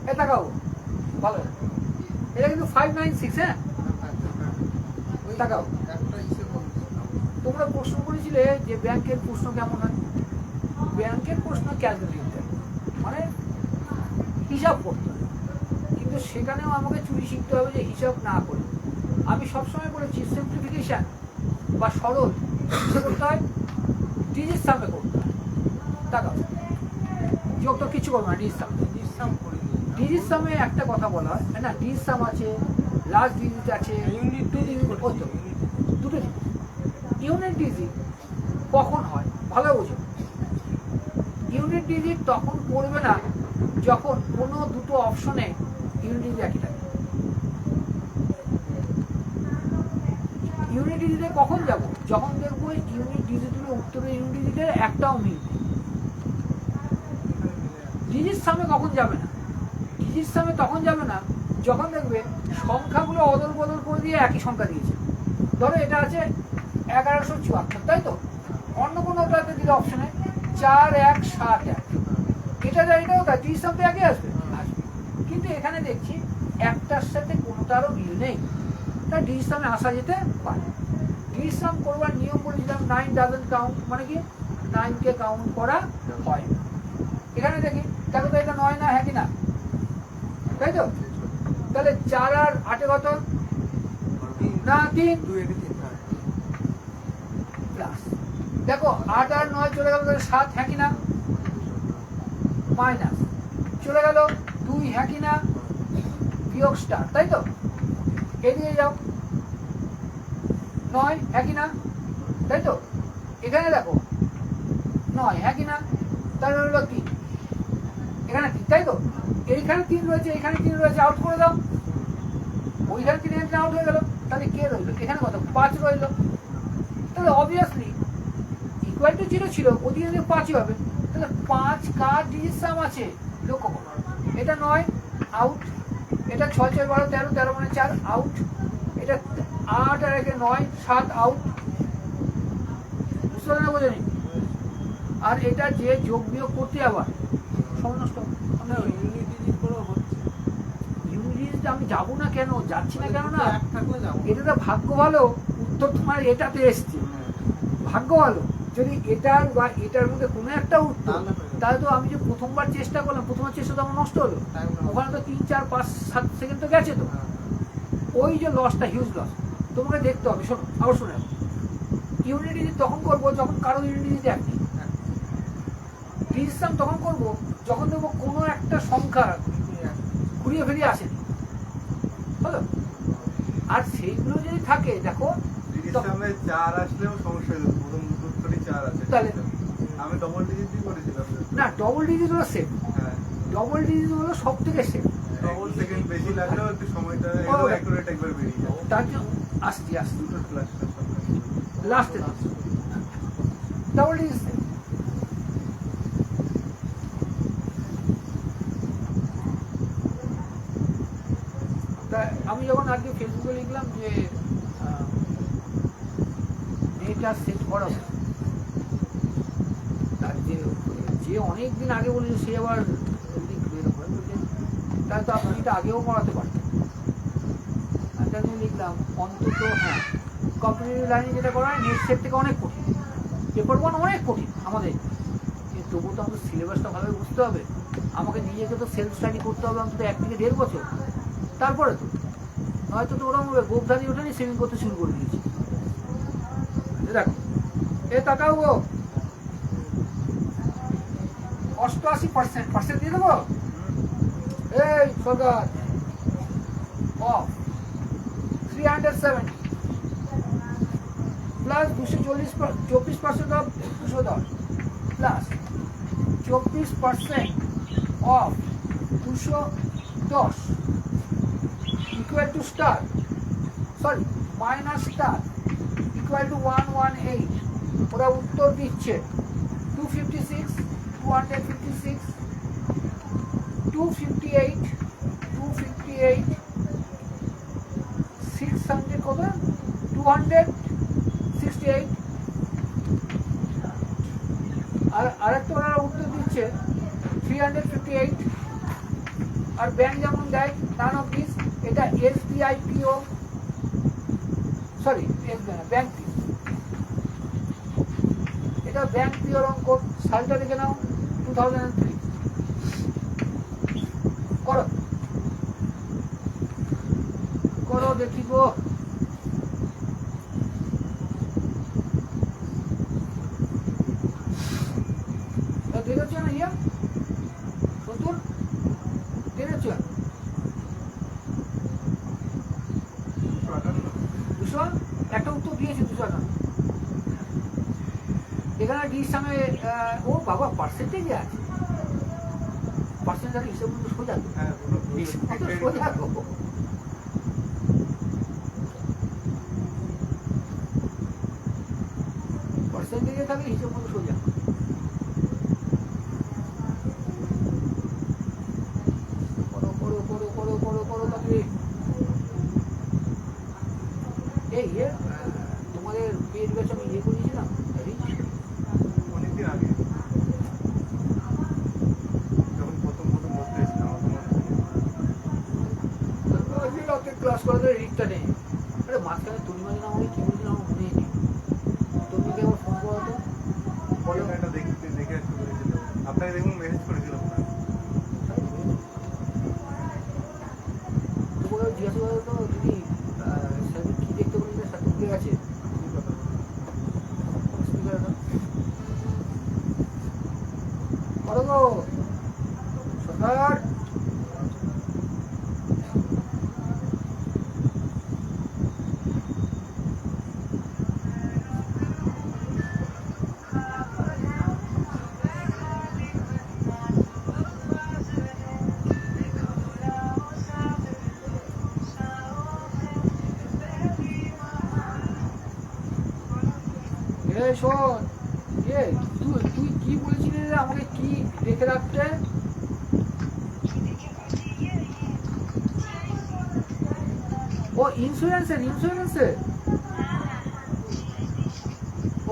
এ তাকাও ভালো, এটা কিন্তু 596। হ্যাঁ তাকাও, একটা হিসেব বলছি। তোমরা প্রশ্ন করেছিলে যে ব্যাংকের প্রশ্ন কেমন হয়। ব্যাংকের প্রশ্ন ক্যালকুলেটর মানে হিসাব করতে হয়, কিন্তু সেখানেও আমাকে চুরি শিখতে হবে যে হিসাব না করে। আমি সবসময় বলেছি সিম্পলিফিকেশন বা সরল কিসে করতে হয়, ডিজিট সামে করতে হয়। তাকাও যোগ তো কিছু করবো না, ডিজিট সাম। হিসাব করিনি। ডিজিট সামে একটা কথা বলা হয় না, ডিজিট সাম আছে, লাস্ট ডিজিট আছে, ইউনিট টু ডিজিট করতে হবে, দুটো ডিজিট। ইউনিট ডিজিট কখন হয় ভালো বোঝো। ইউনিট ডিজিট তখন করবে না যখন কোনো দুটো অপশনে ইউনিট ডিজিট একই থাকে। ইউনিট ডিজিটে কখন যাব, যখন দেখবো ইউনিট ডিজিটের উত্তরে ইউনিট ডিজিটের একটাও মিল নেই। ডিজিট সামে কখন যাবে না, ডিজিট সামে তখন যাবে না যখন দেখবে সংখ্যাগুলো অদল বদল করে দিয়ে একই সংখ্যা দিয়েছে। ধরো এটা আছে 1174, তাই তো, অন্য কোনো ওটাতে দিলে অপশনে 4171, এটা যা এটাও তাই, ডিজিট সাম তো একই আসবে। কিন্তু এখানে দেখছি একটার সাথে কোনোটারও মিল নেই, তা ডিজিট সামে আসা যেতে পারে। ডিজিট সাম করবার নিয়ম বলেছিলাম 9 ডাজন্ট কাউন্ট, মানে কি 9কে কাউন্ট করা হয়। এখানে দেখি দেখো তো এটা 9 না, হ্যাঁ কি না, তাই তো। তাহলে 4 আর 8 কত না 3 প্লাস, দেখো 8 আর 9 চলে গেল, তাহলে 7, হ্যাঁ কি না, মাইনাস চলে গেল 2, হ্যাঁ কি না, বিয়োগ স্টার, তাই তো। এদিকে যাও 9, হ্যাঁ কি না, তাই তো। এখানে দেখো 9, হ্যাঁ কি না, তাহলে হলো 3, এখানে 3, তাই তো। এইখানে 3 রয়েছে, এখানে 3 রয়েছে, আউট করে দাও। ওইখানে 3 এখানে আউট হয়ে গেল, তাহলে কে রইল এখানে, কত 5 রইল। তাহলে অবভিয়াসলি ইকুয়াল টু 0 ছিল, ওদিকে 5ই হবে। তাহলে 5 কার ডিজিট সাম আছে লক্ষ্য করো, এটা 9 আউট, এটা 6 6 12 13 13 মানে 4 আউট, এটা 8 আর 1 9 7 আউট, বুঝতে পারলে না বোঝেনি। আর এটা যে যোগ বিয়োগ করতে আবার সমস্ত ইউনিট ডিজিট করে হচ্ছে। ইউনিট আমি যাবো না কেন, যাচ্ছি না কেন না, এক থাকলে যাবো। এটা তো ভাগ্য ভালো উত্তর তোমার এটাতে এসছে, ভাগ্য ভালো। যদি এটার বা এটার মধ্যে কোনো একটা উত্তর, তাহলে তো আমি যে প্রথমবার চেষ্টা করলাম, প্রথমবার চেষ্টা তো আমার নষ্ট হলো, ওখানে তো 3 4 5 7 সেকেন্ড তো গেছে তো। ওই যে লসটা, হিউজ লস, তোমাকে দেখতে হবে। শোনো আবার শুনে, ইউনিট ডিজিট তখন করবো যখন কারো ইউনিট ডিজিট এক নেই। ডিজিট সাম তখন করবো যখন দেখবো কোনো একটা সংখ্যা ঘুরিয়ে ফিরিয়ে আসেনি, হলো। আর সেইগুলো যদি থাকে দেখো, ডিজিট সামে 4 আসলেও সমস্যা হলো, প্রথম দুটোরই 4 আছে, তাহলে আমি ডবল ডিজিট দিয়ে করেছিলাম। না ডবল ডিজিট হলো সেম, হ্যাঁ, ডবল ডিজিট হলো সব থেকে সেম। ডবল সেকেন্ড বেশি লাগলেও একটু সময়টা একটু অ্যাকুরেট একবার বেরিয়ে যায়। তার জন্য আসছি দুটো প্লাস লাস্টে ডবল ডিজিট সেম। আমি যখন আজকে ফেসবুকে লিখলাম যে এটা সেট করাবো, তার যে অনেকদিন আগে বলেছে সে আবার তাহলে তো আপনি এটা আগেও করাতে পারতেন। আমি লিখলাম অন্তত, হ্যাঁ কম্পিটিটিভ লাইনে যেটা করা হয় নেট সেট থেকে অনেক কঠিন, পেপার 1 অনেক কঠিন আমাদের, কিন্তু তবুও তো আমাদের সিলেবাসটা ভালোভাবে বুঝতে হবে, আমাকে নিজেকে তো সেলফ স্টাডি করতে হবে অন্তত 1 থেকে 1.5 বছর। তারপরে তো নয়তো তো ওরকম গোপধানি ওঠেনি, সেভিং করতে শুরু করে দিয়েছি। দেখো এ তাকাও গো, 88% দিয়ে দেবো। এই সরকার of 370 plus 240, 24% of 210 plus 24% of 210 equal to star, sorry minus star equal to 118। ওরা উত্তর দিচ্ছে 256, 256, 258, 258, 600 কত, 268, আর আরেকটা ওনারা উত্তর দিচ্ছে 358, আর ব্যাংক যেমন দেয় নান অফ দিস, এটা SBI PO, sorry bank P, এটা ব্যাংক পিওর অঙ্ক, সালটা দেখে নাও 2003। করো করো দেখিব। দেখেছো না ইয়া সত্তর দেখেছো 200, একটা উত্তর দিয়েছে 200। এখানে ডির সঙ্গে ও বাবা পার্সেন্টেজ আছে, পার্সেন্টেজ হিসেব কিন্তু সোজা তো, হ্যাঁ হিসেব তো সোজা তো। পার্সেন্টেজে থাকলে হিসেব মতো সোজা। করো করো করো করো করো করো তাহলে এই তোমাদের পেজ ব্যাচ আমি করেছিলাম অনেকদিন আগে যখন প্রথম ভর্তি হয়েছিলাম ক্লাস করাতে রিকটা নেই। আরে মাঝখানে তুমি মানে না আমাকে কি বলছিলাম আমার মনেই নেই। তুমিকে আমার ফোন করা তো বলো। এটা দেখে একটু করেছিল, আপনাকে দেখুন মেসেজ করেছিল তোমাকে জিজ্ঞাসা করো তো দিদি স্যার কি দেখতে বলেছে, স্যার ঢুকে গেছে করো গো সরকার। শোন তুই তুই কি বলেছিলি রে আমাকে, কি দেখে রাখতে? ও ইন্স্যুরেন্সের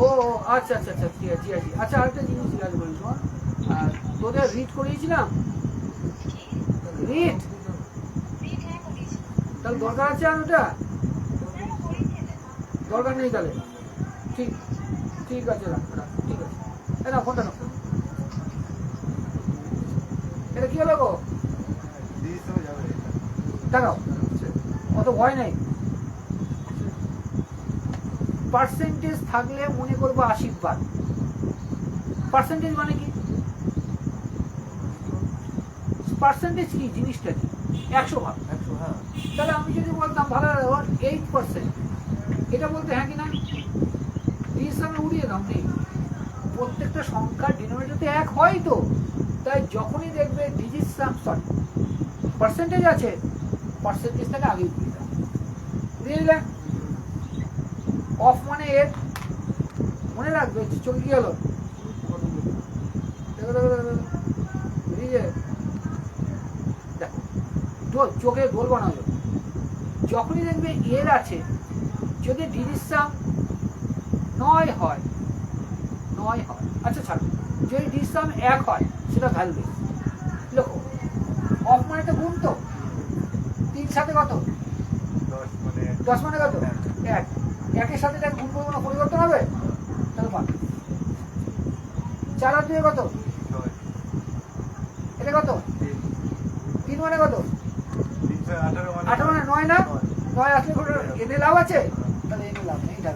ও আচ্ছা আচ্ছা আচ্ছা ঠিক আছে ঠিক আছে। আচ্ছা আরেকটা জিনিস জিজ্ঞাসা করি, শোন তোদের রিড করিয়েছিলাম, রিড তাহলে দরকার আছে? আর ওটা দরকার নেই তাহলে, ঠিক ঠিক আছে রাখ ঠিক আছে। না ফোনটা না, এটা কি হলো গো? দেখাও, অত ভয় নেই। পার্সেন্টেজ থাকলে মনে করবো আশীর্বাদ। পার্সেন্টেজ মানে কি? পার্সেন্টেজ কি জিনিসটা কি? 100 ভাগ। তাহলে আমি যদি বলতাম ভালো 8%, এটা বলতে হ্যাঁ কি না? ডির সঙ্গে উড়িয়ে দাও, নেই। প্রত্যেকটা সংখ্যার ডিনোমিনেটরতে 1 হয় তো, তাই যখনই দেখবে ডিজিট সাম সরি পার্সেন্টেজ আছে, পার্সেন্টেজটাকে আগে উড়িয়ে দাও। উড়িয়ে দিলে অফ মানে 8, মনে রাখবে চোখে কি হলো, চোখে গোল বানালো। যখনই দেখবে এর আছে, যদি ডিজিট সাম 9 হয়, আচ্ছা ছাড়ো, যদি ডিজিট সাম 1 হয় সেটা ভ্যালু লেখো। অফ মানে তো গুণ তো, 3 সাথে কত 10 মানে কত 1, 1-এর সাথে এটা গুণ করবো না, পরিবর্তন হবে তাহলে 5। 4 আর 2 কত, এটা কত 3 মানে কত 18 মানে 9 না, 9 আসলে কোনো এনে লাভ আছে? তাহলে এনে লাভ নেই, এটা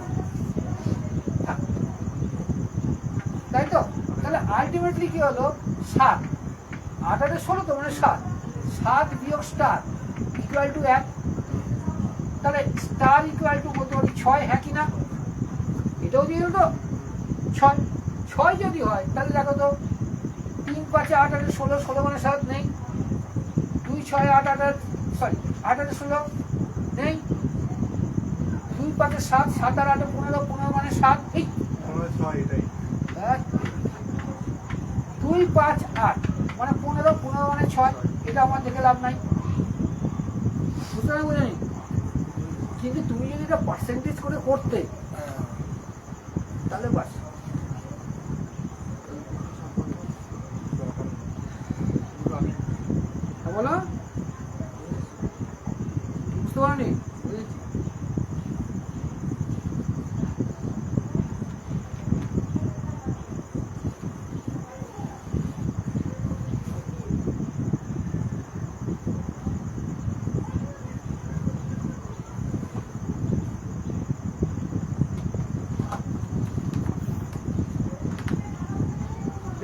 তাই তো। তাহলে আলটিমেটলি কি হলো 7, 8 আর 16 তো মানে 7 বিয়োগ স্টার ইকুয়াল টু 1। তাহলে স্টার ইকুয়াল টু বলতে পারি 6, হ্যাঁ কি না? এটাও দিয়ে দিল তো 6 যদি হয় তাহলে দেখো তো 3 5 8 8 16, 16 মানে 7 নেই, 2 6 8 8 সরি 8 8 16 নেই, 2 5 7, 7 আর 8 15, 15 মানে 7, এই 2 5 8 মানে 15, 15 মানে 6, এটা আমার দেখে লাভ নাই, বুঝতে না বুঝেনি? কিন্তু তুমি যদি এটা পার্সেন্টেজ করে করতে তাহলে বাস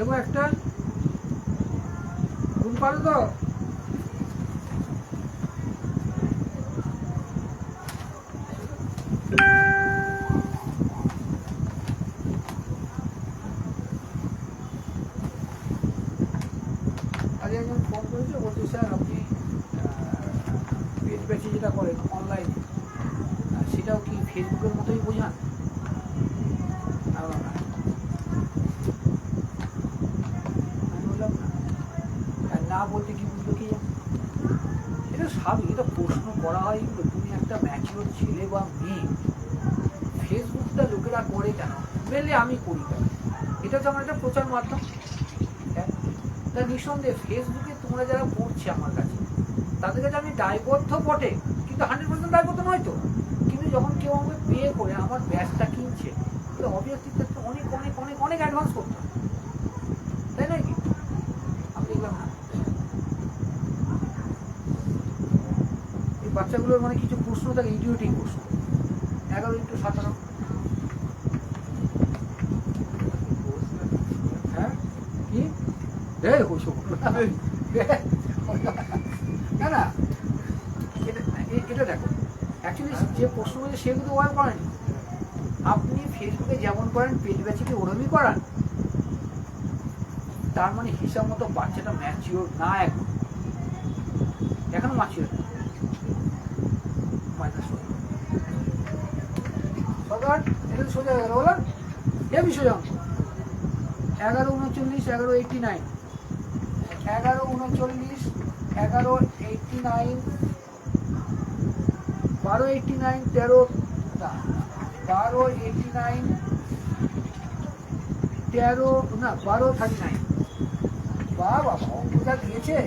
দেখো একটা ঘুম পারো তো? আগে একজন ফোন করেছে, বলছে স্যার আপনি পেজ বেচে যেটা করেন অনলাইনে সেটাও কি ফেসবুকের মতোই বোঝান? আমি বললাম না। আর না বলতে কি বুঝলো কি জানো? এটা স্বাভাবিক, এটা প্রশ্ন করা হয় এগুলো। তুমি একটা ম্যাচিওর ছেলে বা মেয়ে, ফেসবুকটা লোকেরা করে কেন? মেনলি আমি করি কেন? এটা হচ্ছে আমার একটা প্রচার মাধ্যম। তা নিঃসন্দেহে ফেসবুকে তোমরা যারা পড়ছে আমার কাছে, তাদের কাছে আমি দায়বদ্ধ বটে, কিন্তু 100% দায়বদ্ধ নয় তো। কিন্তু যখন কেউ আমাকে পে করে আমার ব্যাচটা কিনছে, তাহলে অবভিয়াসলি তার অনেক অনেক অনেক অনেক অ্যাডভান্স করতে হয়, তাই নয় কি? আমি দেখলাম না এই বাচ্চাগুলোর মানে কিছু প্রশ্ন থাকে, ইডিওটিক প্রশ্ন। 11x17 হ্যাঁ কি রে ওসব না না, এটা দেখো অ্যাকচুয়ালি যে প্রশ্ন বলছে সে কিন্তু ওয়ার করেনি। আপনি ফেসবুকে যেমন করেন পেজ ব্যাচিকে ওরমই করান, তার মানে হিসাব মতো বাচ্চাটা ম্যাচিওর না, এখনো ম্যাচিওর সরকার। এটা তো সোজা গেল বলো, এ বিষয় অঙ্ক 11:39 11:89 11:39 11:89 12:89 13 না 12:89 13 না 12:39 বাবা অঙ্কটা দিয়েছে।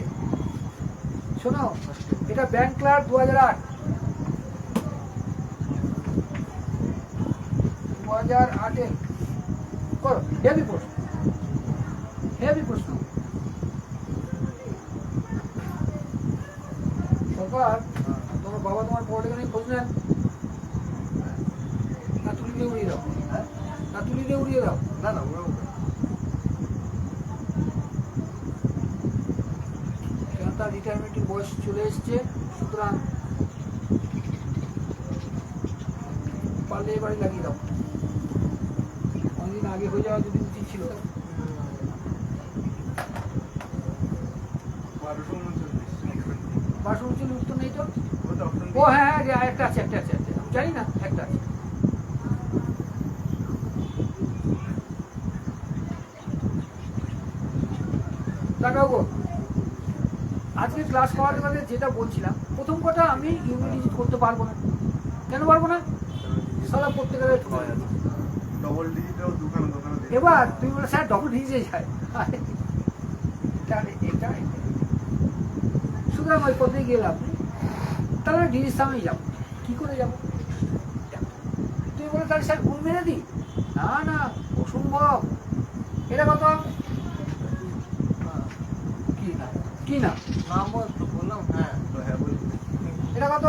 শোনো, এটা ব্যাংক ক্লার্ক 2008 2008 করো। হেভি প্রশ্ন, হেভি প্রশ্ন। সরকার তোমার বাবা তোমার পড়ালেখা নিয়ে খোঁজ নেন না? তুলি দিয়ে উড়িয়ে দাও, না তুলি দিয়ে উড়িয়ে দাও। না না ওরা কেন তার রিটায়ারমেন্টের বয়স চলে এসছে, সুতরাং পারলে এবারে লাগিয়ে দাও। অনেকদিন আগে হয়ে যাওয়া যদি উচিত ছিল। 12:39 উত্তর নেই তো? ও হ্যাঁ হ্যাঁ একটা আছে, একটা আছে, আমি জানি না, একটা আছে। তাকাও গো, আজকে ক্লাস করার মানে যেটা বলছিলাম, প্রথম কথা আমি ইউনিট করতে পারবো না। কেন পারবো না? সালা প্রত্যেকের ডবল ডিজিটাল দোকান এবার তুমি বলে স্যার ডবল ডিজিটে যায়, এটা সুতরাং ওই পথে গেলাম, তাহলে ডিজির সামনে যাবো। কি করে যাবো? তুমি বলে তাহলে স্যার ঘুম মেরে দিই? না না, অসম্ভব। এটা কত? কি না কি না নাম তো বললাম। হ্যাঁ হ্যাঁ বলি। এটা কত?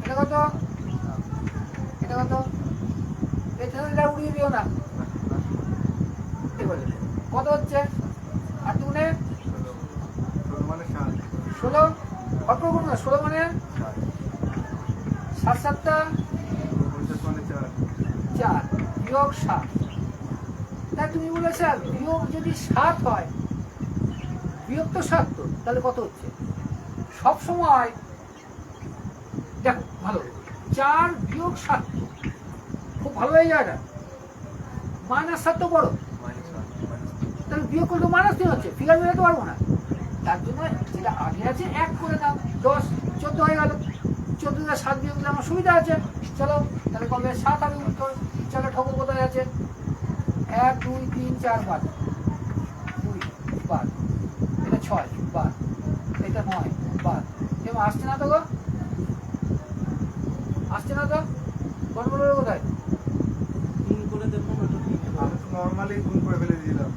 এটা কত? এটা কত? এটা উড়িয়ে দিও না। এবারে কত হচ্ছে? 8 গুণে 16, অল্প গুণ না, 16 মানে 7 7টা 4 বিয়োগ 7। তাই তুমি বলে স্যার বিয়োগ যদি 7 হয়, বিয়োগ তো 7 তো, তাহলে কত হচ্ছে? সব সময় দেখো ভালো, 4 বিয়োগ 7 খুব ভালো হয়ে যায়। এটা -7 তো বড়, তাহলে বিয়োগ করলে -3 হচ্ছে, ফিগার মেলাতে পারবো না। তার জন্য যেটা আগে আছে 1 করে দাও, 10 14 হয়ে গেল। 14 আর 7 বিয়োগ দিলে আমার সুবিধা আছে। চলো তাহলে কবে 7 হবে উত্তর। চলো ঠকুর কোথায় আছে? 1 2 3 4 5 2 5, এটা 6 5, এটা 9 5। এবার আসছে না তো গো, আসছে না তো? গন্ডগোলের কোথায়? গুণ করে দেখুন ওটা ঠিক আছে। আমি তো নর্মালি গুণ করে ফেলে দিয়েছিলাম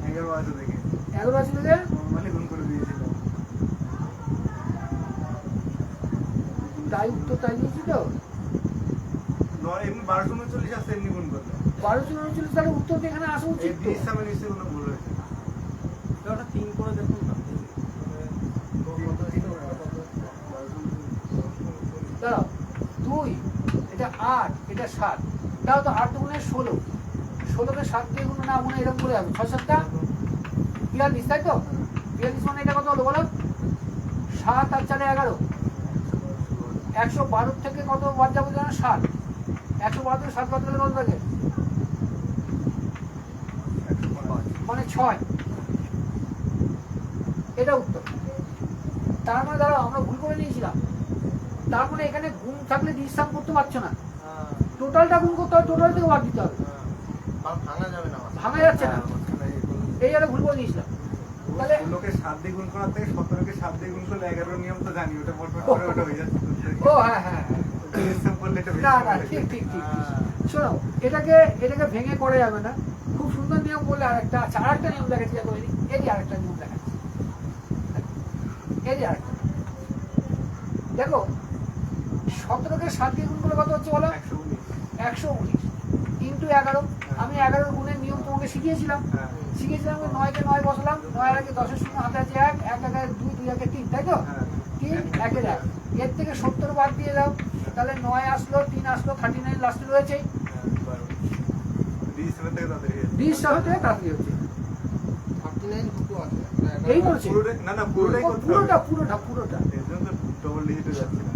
11 আছে দেখে, 11 আছে দেখে নর্মালি গুণ করে দিয়েছিলাম। তাই উত্তর তাই দিয়েছি তো। এমনি 1239 আসছে এমনি গুণ করলে। 1239 তাহলে উত্তর তো এখানে আসা এই উচিত তো। বি সামে নিশ্চয়ই কোনো ভুল হয়েছে। ওটা 3 করে দেখুন না। দাঁড়াও 2 এটা 8 এটা 7 দাও তো 8 দুগুণে 16 16কে 7 দিয়ে গুণ না গুণে এরকম করে আসবে 6 7টা 42 তাই তো 42 মানে এটা কত হলো বলো 7 আর 4 11 112 থেকে কত বাদ যাবে জানো 7 112 থেকে 7 বাদ গেলে কত থাকে মানে 6 এটা উত্তর। তার মানে দাঁড়াও আমরা ভুল করে নিয়েছিলাম, তার মানে এখানে গুণ থাকলে ডিসকাম করতে পারছো না, টোটালটা গুণ করতে হবে, টোটাল থেকে বাদ দিতে হবে, ভাঙা যাবে না, ভাঙা যাচ্ছে না, এই জায়গায় ভুল করে নিয়েছিলাম। তাহলে 16কে 7 দিয়ে গুণ করার থেকে 17কে 7 দিয়ে গুণ করলে 11 নিয়ম তো জানি, ওটা মোট করে ওটা হয়ে যাচ্ছে। ও হ্যাঁ হ্যাঁ সিস্টেম করলে এটা না না ঠিক ঠিক ঠিক শোনো, এটাকে ভেঙে করা যাবে না। খুব সুন্দর নিয়ম বলে আরেকটা আচ্ছা, আরেকটা নিয়ম দেখাচ্ছি, দেখো এরই আরেকটা নিয়ম দেখাচ্ছি, এরই আরেকটা দেখো 17কে 7 দিয়ে গুণ করলে কত হচ্ছে বলো 119 ইন্টু 11। আমি 11 গুণের নিয়ম তোমাকে শিখিয়েছিলাম, হ্যাঁ 9কে 9 বসালাম, 9 এর আগে 10-এর শূন্য হাতে আছে 1, 1 এর 2, 2 এর 3 তাই তো হ্যাঁ 3 1 এর 1, এর থেকে 70 বাদ দিয়ে দাও, তাহলে 9 আসলো 3 আসলো 39 লাস্টে রয়েছে, বি সামে থেকে তাড়াতাড়ি হয়ে যাচ্ছে। ডিস সাথে তাড়াতাড়ি হচ্ছে 39 দুটো আছে। এই বলছি না না পুরোটাই করতে হবে। পুরোটা এর জন্য তো ডবল ডিজিটে যাচ্ছে না।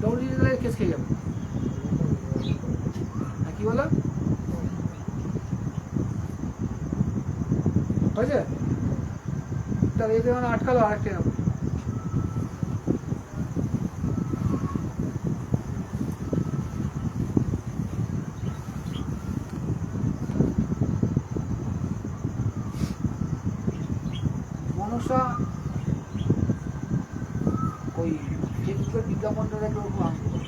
ডবল ডিজিটালের কেস খেয়ে যাবে। হ্যাঁ, কি বলো হয়েছে? তাহলে এতে মানে আটকালো আরেকটা নাম মনসা ওই ফেসবুকের বিজ্ঞাপনটা দেখে ওরকম আনন্দ করে।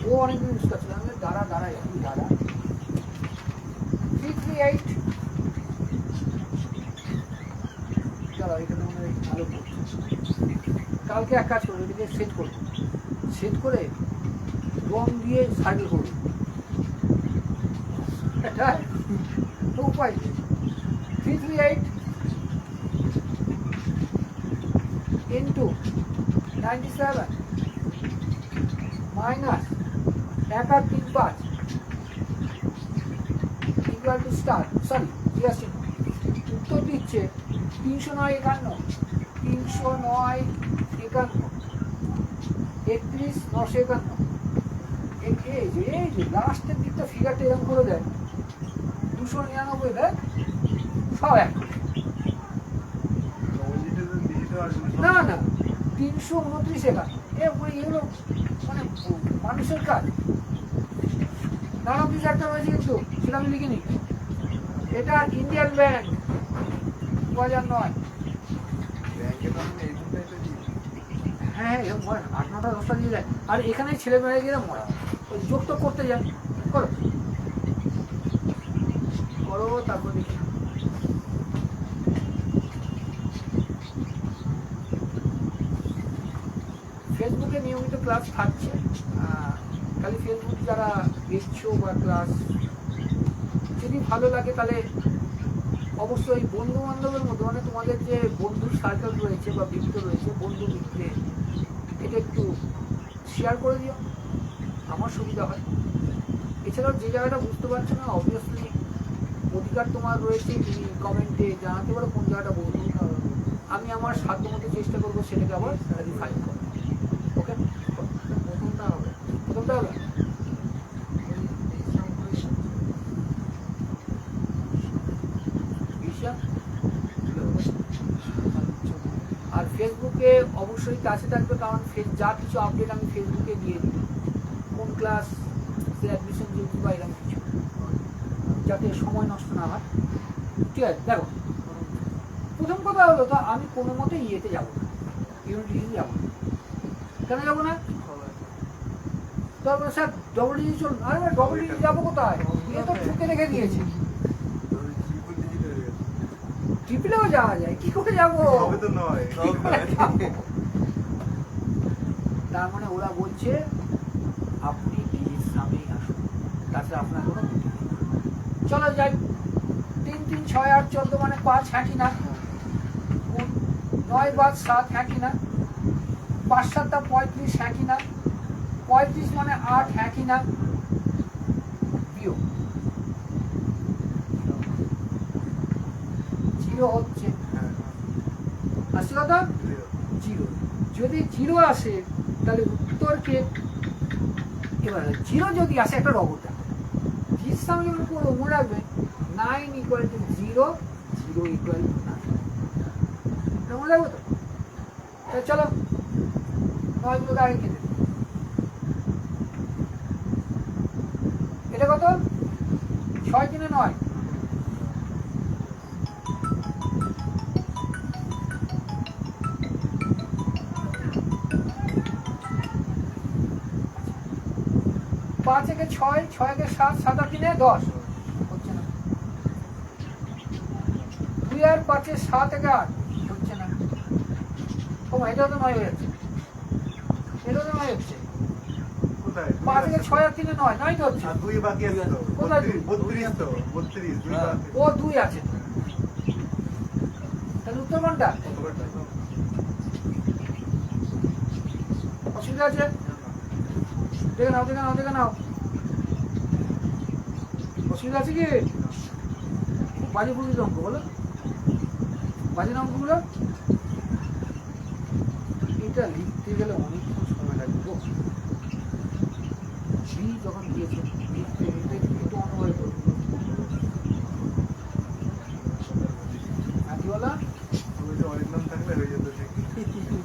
ও অনেকদিন ইউজ করছিল, আমি দাঁড়া একটু দাঁড়া 338 চলো এখানে মনে হয় ভালো করছে। কালকে এক কাজ করবো, এটাকে সেট করবো, সেট করে রং দিয়ে সার্কেল করবো, এটা তো উপায় নেই। 338 into 97 minus 1 আর 3 5 equal to star, সরি জিজ্ঞাসা উত্তর দিচ্ছে 309 51 309 51 31 951। এই যে লাস্টের দিকটা ফিগারটা এরকম করে দেয় 299 দেয় সব এক ডবল ডিজিটে আসবে না না 329 এখানে এগুলো মানে মানুষের কাজ। নানা কিছু একটা রয়েছে কিন্তু সেটা আমি লিখিনি, এটা ইন্ডিয়ান ব্যাংক 2009। হ্যাঁ এরকম মরে না, 8 9টা 10টা দিয়ে যায়, আর এখানে ছেলেমেয়েরা গিয়ে মরা ওই যোগ তো করতে যায়, করো করো তারপর দেখি। ফেসবুকে নিয়মিত ক্লাস থাকছে, খালি ফেসবুক যারা দেখছো বা ক্লাস যদি ভালো লাগে তাহলে অবশ্যই বন্ধু বান্ধবের মধ্যে মানে তোমাদের যে বন্ধুর সার্কেল রয়েছে বা বৃত্ত রয়েছে বন্ধু বৃত্তে এটা একটু শেয়ার করে দিও, আমার সুবিধা হয়। এছাড়াও যে জায়গাটা বুঝতে পারছো না অবভিয়াসলি অধিকার তোমার রয়েছে, তুমি কমেন্টে জানাতে পারো কোন জায়গাটা বলবো, আমি আমার সাধ্যমতো চেষ্টা করবো সেটাকে আবার রিফাইন করবো। ওকে প্রথমটা হবে প্রথমটা হবে আর ফেসবুকে অবশ্যই কাছে থাকবে, কারণ যা কিছু আপডেট আমি ফেসবুকে দিয়ে দিই, কোন ক্লাস অ্যাডমিশন যেহেতু বা এরকম কিছু, যাতে সময় নষ্ট না হয়। ঠিক আছে দেখো, প্রথম কথা হলো তো আমি কোনো মতে ইয়েতে যাবো না, ইউনিটি যাবো না। কেন যাবো না? তারপরে স্যার ডবল ডিজি চলুন, আরে ডবল ডিজি যাবো কোথায়? এ তো ঠুকে রেখে দিয়েছি। ট্রিপলেও যাওয়া যায়, কি করে যাবো? হবে তো নয়। কি করে যাবো? তার মানে ওরা বলছে আপনি ডিজির সামনেই আসুন, তাছাড়া আপনার কোনো ক্ষতি নেই। চলো যাই। 3 3 6 8 14 মানে 5, হ্যাঁ কি না? 9 5 7, হ্যাঁ কি না? 5 7 35, হ্যাঁ কি না? 35 মানে 8, হ্যাঁ কি না? বিয়োগ 0 হচ্ছে, হ্যাঁ, আসছে কথা? 0 যদি 0 আসে তাহলে উত্তরকে, এবার 0 যদি আসে একটা রবট আছে, জির সঙ্গে পুরো মনে রাখবে 9 = 0, 0 = 9, মনে রাখবো তো? তাহলে চলো 9 গুলোকে আগে কেটে দিই। এটা কত? 6 3 9, পাঁচ একে 6, 6 একে 7, 7 আর 3 10, হচ্ছে না। 2 আর 5 7 একে 8, হচ্ছে না। ও মা, এটাও তো 9 হয়ে যাচ্ছে, এটাও তো 9 হচ্ছে। কোথায়? 5 একে 6 আর 3 9, 9 তো হচ্ছে। আর 2 বাকি আছে তো। কোথায় 32 তো, 32, 2 হ্যাঁ। বাকি। ও 2 আছে, তাহলে উত্তর কোনটা? অসুবিধা আছে? দেখে নাও, দেখে নাও, দেখে নাও। অসুবিধা আছে কি? বাজে প্রকৃতির অঙ্ক বলো, বাজে না অঙ্কগুলো? এটা লিখতে গেলে অনেকক্ষণ সময় লাগবে গো। বি যখন দিয়েছে লিখতে লিখতে একটু অনুভব করবো। বলা ওই যে অরিন্দম থাকলে হয়ে যেত ঠিকই।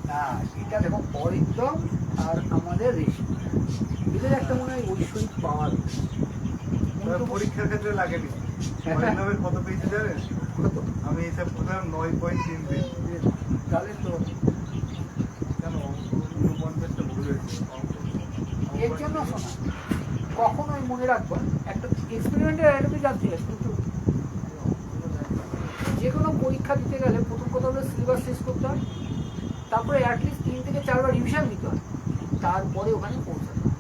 না, এটা দেখো অরিন্দম আর আমাদের রেশমি, এদের একটা মনে হয় ঐশ্বরিক পাওয়ার। তবে পরীক্ষার ক্ষেত্রে লাগেনি। অরিন্দমের কত পেয়েছে জানেন? কত? আমি হিসাব করলাম 9.33। তাহলে তো কেন 49টা ভুল হয়েছে। এর জন্য শোনা, কখনোই মনে রাখবা একটা এক্সপেরিমেন্টের অ্যাডমি জানতে হয়, কিন্তু যে কোনো পরীক্ষা দিতে গেলে প্রথম কথা হলো সিলেবাস শেষ করতে হয়, তারপরে অ্যাটলিস্ট 3 থেকে 4 বার রিভিশন দিতে হয়, তারপরে ওখানে পৌঁছাতে হয়।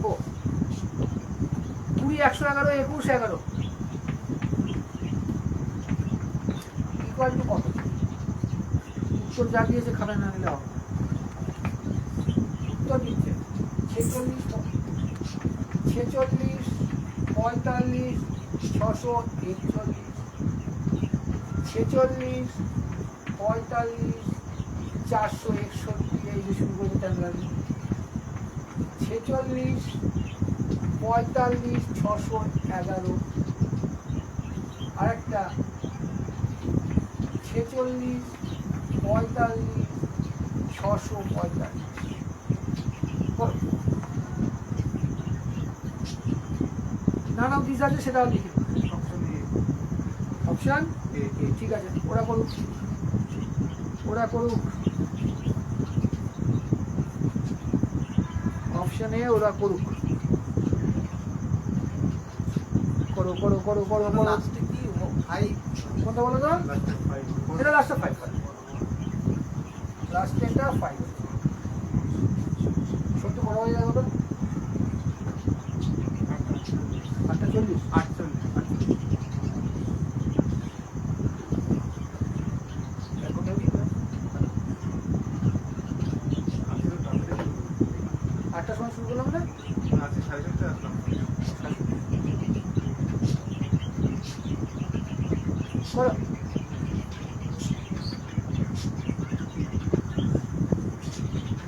ও 20 111 21 11 ইকুয়াল টু কত? উত্তর যা দিয়েছে খাতা না নিলে হবে। উত্তর দিচ্ছে 46 45 641, 46 45 461, এই যে শুরু করে টাইম লাগবে। 46 45 611, আরেকটা 46 45 645। নান অফ দিস আছে, সেটাও লিখে অপশন এ। অপশন এ, ঠিক আছে, ওরা করুক, ওরা করুক, অপশন এ ওরা করুক, করো করো করো করো করো। লাস্টে কি 5? কোনটা বলো তো? লাস্টে 5। এটা লাস্টে 5, লাস্টে এটা 5। সত্যি বড় হয়ে যাবে তো 8:40। 48। এখন নেবি না? 8টার সময় শুরু করলাম না? আজকে 7:30 আসলাম। করো।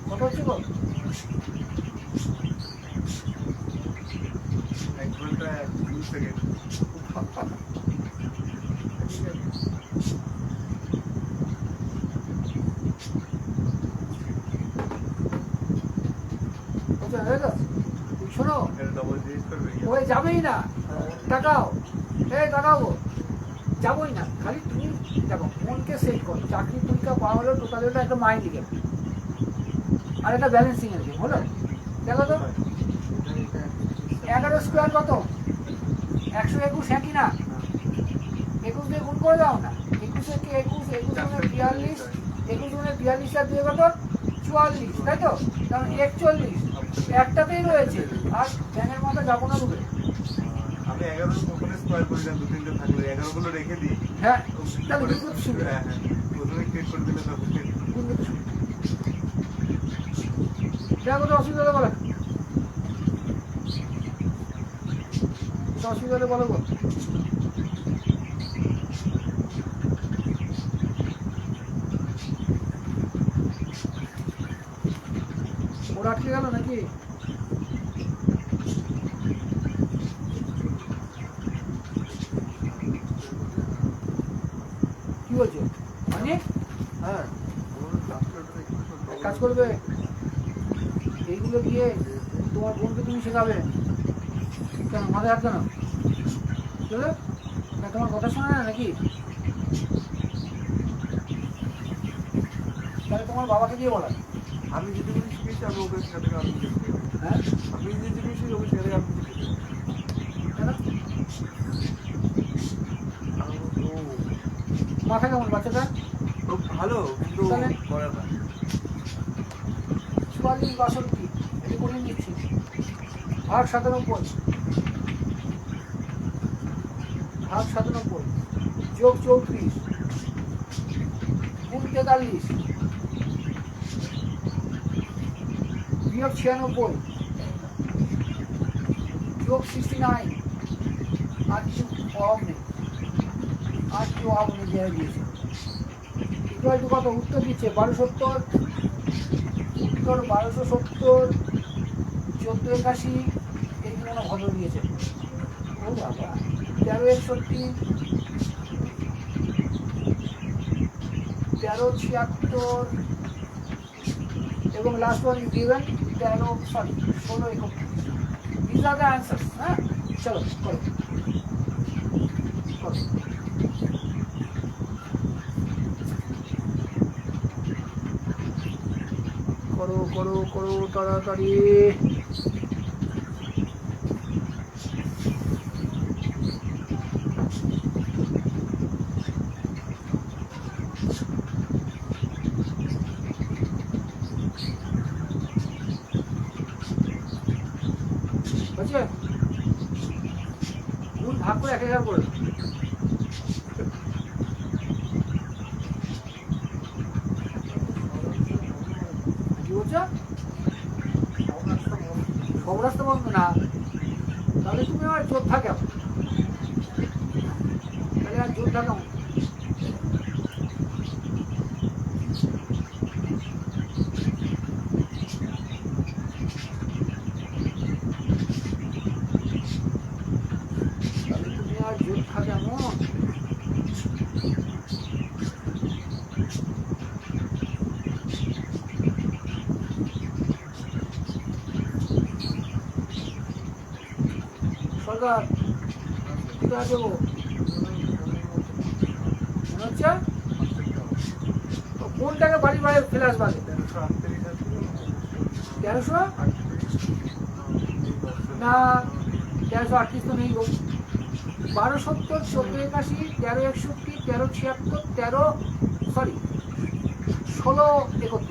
কত হচ্ছে গো? 1 ঘন্টা 2 সেকেন্ড। বুঝতে পেরেছো? শোনো, এটা ডবল ডিলিট করবে কি? ওই যাবেই না, তাকাও, এই তাকাও গো, যাবোই না, খালি তুমি দেখো মনকে সেট করো। চাকরি পরীক্ষা পাওয়া হলো টোটাল হলো একটা মাইন্ড গেম আর একটা ব্যালেন্সিং এর গেম হলো। দেখো তো 11 স্কোয়ার কত? 121 হ্যাঁ কি না? 21 দিয়ে গুণ করে দাও না। 21 কে 21, 21 গুণে 42, 21 গুণে 42 আর 2 কত? 44, তাই তো? কারণ 41 একটাতেই রয়েছে, আর ব্যাঙের মাথা যাবো না রূপে। আমি 11 কখনো স্কোয়ার করি না, 2-3টে থাকলে 11 গুলো রেখে দিই। হ্যাঁ, তাহলে গুণ করতে সুবিধা। হ্যাঁ হ্যাঁ, প্রথমে ক্রিয়েট করে দিলে তখন গুণ করতে সুবিধা। দেখো তো অসুবিধা হলে বলো, অসুবিধা হলে বলো গো। ওরা আটকে গেল নাকি? কি বলছো মানে? হ্যাঁ, এক কাজ করবে, এইগুলো গিয়ে তোমার বোনকে তুমি শেখাবে। কেন মাথায় হাত কেন? চলো না, তোমার কথা শোনে না নাকি? তাহলে তোমার বাবাকে দিয়ে বলা। আমি যেটুকু শিখেছি আমি ওকে শেখাতে আমি শিখেছি। হ্যাঁ, আমি যেটুকু শিখেছি ওকে শেখাতে আমি শিখেছি। কেন? মাথা কেমন বাচ্চাটা? খুব ভালো, কিন্তু তাহলে? করে না। 44 62 এটা করে নিচ্ছি, ভাগ 97, ভাগ 97 যোগ 34 গুণ 43 বিয়োগ 96 যোগ 69। আর কিছু অভাব নেই, আর কিছু অভাব নেই, দেওয়া দিয়েছে। ইকুয়াল টু কত? উত্তর দিচ্ছে 1270, উত্তর 1270, 1481, এইগুলো না ভদ্র দিয়েছে। ও বাবা, 1361, 1376, এবং last one is given 1631। These are the answers. হ্যাঁ, চলো করো করো। করো করো করো তাড়াতাড়ি। বুঝছে? গুণ ভাগ করে 1000 করে। কি বলছো? সব রাস্তা বন্ধ না, তাহলে তুমি আমার যোদ্ধা কেমন? তাহলে আর যোদ্ধা কেমন? তাহলে তুমি আর যোদ্ধা কেমন? সরকার কোথায় দেবো মনে হচ্ছে? তো কোনটাকে বাড়ি বাড়ি ফেলে আসবা? 1300 না, 1338 তো নেই গো। 1270, 1481, 1361, 1376, 1631।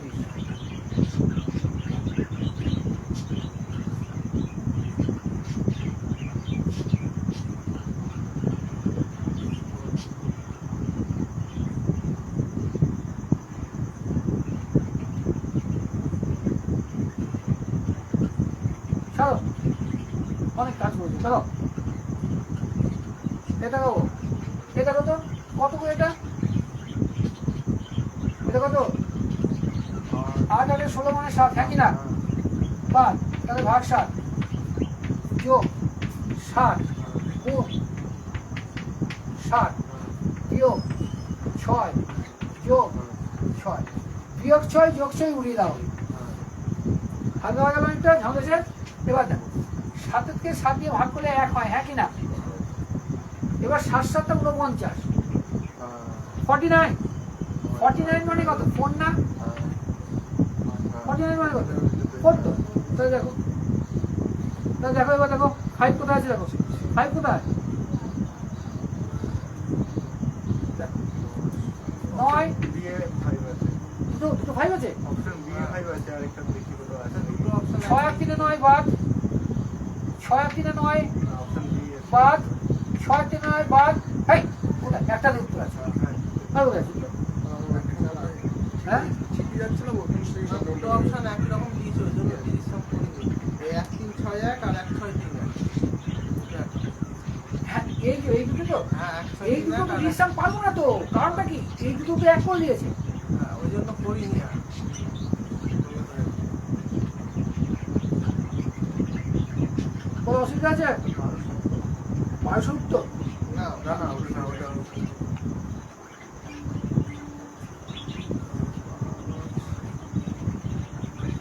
চলো, অনেক কাজ করেছি, চলো। এটা কত? এটা কত? কত করে এটা? এটা কত? 8 আর 16 মানে 7, হ্যাঁ কি না? বাদ, তাহলে ভাগ 7 যোগ 60 গুণ 60 বিয়োগ 6 যোগ 6 বিয়োগ 6 যোগ 6 উড়িয়ে দাও। হাত দেওয়া গেল একটা ঝামেছে। এবার দেখো, 7কে 7 দিয়ে ভাগ করলে 1 হয়, হ্যাঁ কি না? এবার 7 7টা 49, 49, 49 মানে কত? 4 না? 49 মানে কত? 4 তো। তাহলে দেখো, এবার দেখো 5 কোথায় আছে? দেখো 5 কোথায়? 9 বাদ, 6 আর 3 9 অপশন বি বাদ, 6 আর 3 9 বাদ। এই কোথায় একটা উত্তর আছে? আর কোথায় আছে? হ্যাঁ ঠিকই যাচ্ছিল দুটো অপশন একই রকম দিয়েছে, ওই জন্য 30 সব করিনি। এই 1 3 6 1 আর 1 6 3 হ্যাঁ, এই দুটো তো, হ্যাঁ 1 6 এই 3 দুটো তো ডিসিশন পারবো না তো, কারণটা কি? এই দুটো তো এক করে দিয়েছে। হ্যাঁ, ওই জন্য করিনি আর। কোনো অসুবিধা আছে? 1200 উত্তর। না না না ওটা না ওটা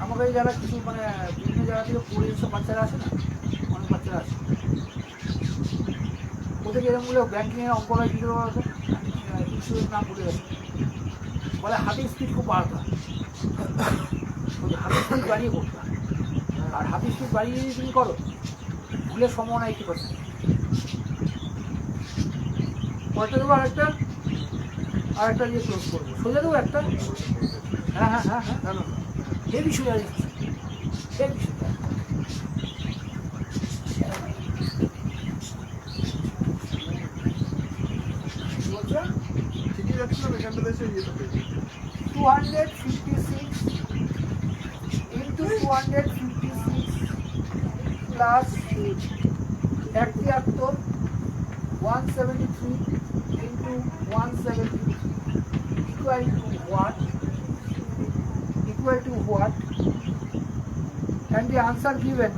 আমাদের এই যারা কিছু মানে বিভিন্ন জায়গা থেকে পড়ে এইসব বাচ্চারা আসে না, অনেক বাচ্চারা আসে, ওদের এরকম বলে ব্যাংকিংয়ের অঙ্করা কী করে বলতো, ইন্স্যুরেন্স নাম বলে গেছে, বলে হাতের স্পিড খুব বাড়াতে হয়, ওই হাতের স্পিড বাড়িয়ে করতে হয়। আর হাতের স্পিড বাড়িয়ে যদি তুমি করো, ভুলের সম্ভাবনা 80%। কয়টা দেবো? আরেকটা দিয়ে ক্লোজ করবো, সোজা দেবো একটা। হ্যাঁ হ্যাঁ হ্যাঁ হ্যাঁ, জানো হেভি সোজা দিচ্ছি, হেভি সোজা। কি বলছো? ঠিকই যাচ্ছিলাম এখানটাতে এসে ইয়েটা পেয়েছি 256 into 256 plus 71 173 into 173 equal to what? Equal to what? And the answer given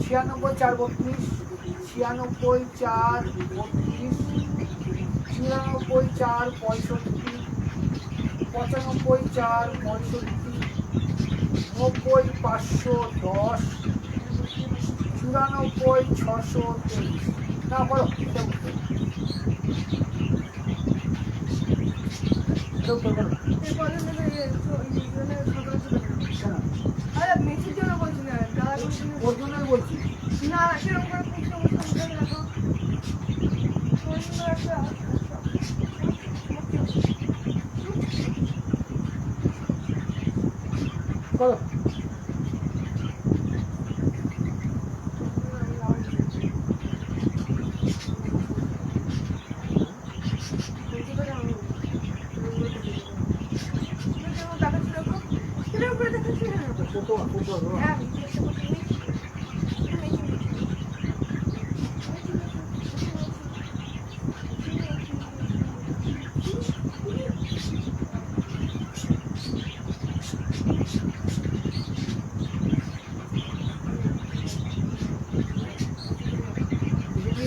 96 4 32, 96 4 32, 94 4 65, 95 4 65, 90 510, 94 623। না বলো, এটা উত্তর। এটা উত্তর করো। কেন? ওর জন্যই বলছি। করো।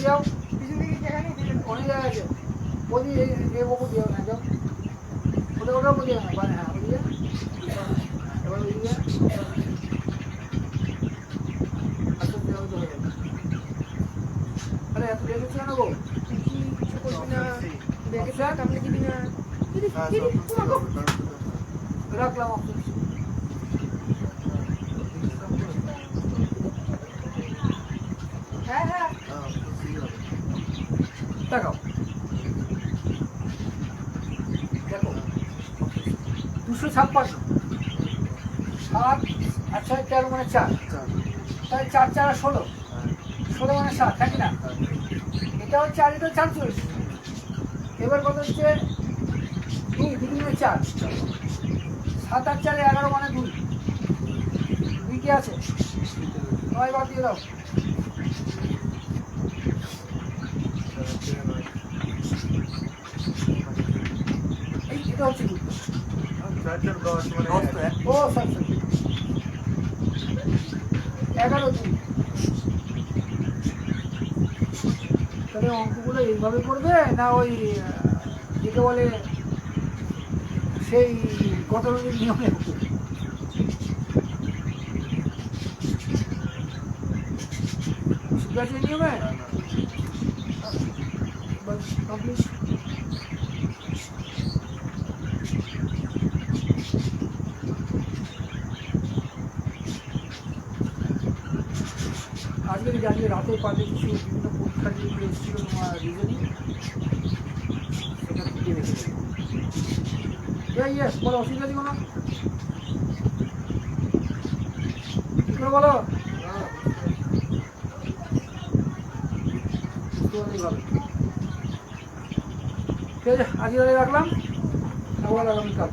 যাও অনেক জায়গা আছে, ওদি এই বকু দিও না, যাও ওটাও বুঝিয়ে না, মানে হ্যাঁ বুঝিয়ে এবার বুঝিয়ে আচ্ছা দেওয়া তো হয়ে যাবে। আরে এত লেট হচ্ছে না গো, রাখলাম অপশন। দেখাও, দেখো 256 7 আচ্ছা 13 মানে 4, তাহলে 4 4 আর 16, 16 মানে 7, তাই না? এটাও 4, এটাও 4 চলছে। এবার কত হচ্ছে 2, 2 মানে 4, 7 আর 4 11 মানে 2, 2 কি আছে? 9 বাদ দিয়ে দাও। এটা হচ্ছে উত্তর। 4 4 10 মানে ও সরি 11 2। তাহলে অঙ্কগুলো এইভাবে করবে না ওই যেটা বলে সেই গতানুগতিক নিয়মে করবে? ঠিক আছে নিয়মে কমপ্লিট। আজকে আমি জানি রাতের পাশে কিছু বিভিন্ন পরীক্ষা যেগুলো এসেছিল তোমার রিজনিং, সেটা দিয়ে রেখে দেবো। ইয়েস, বলো অসুবিধা দিব না। তোমরা বলো বুঝতে পারলেই ভালো। ঠিক আছে, আজকে রাখলাম, আবার আগামীকাল।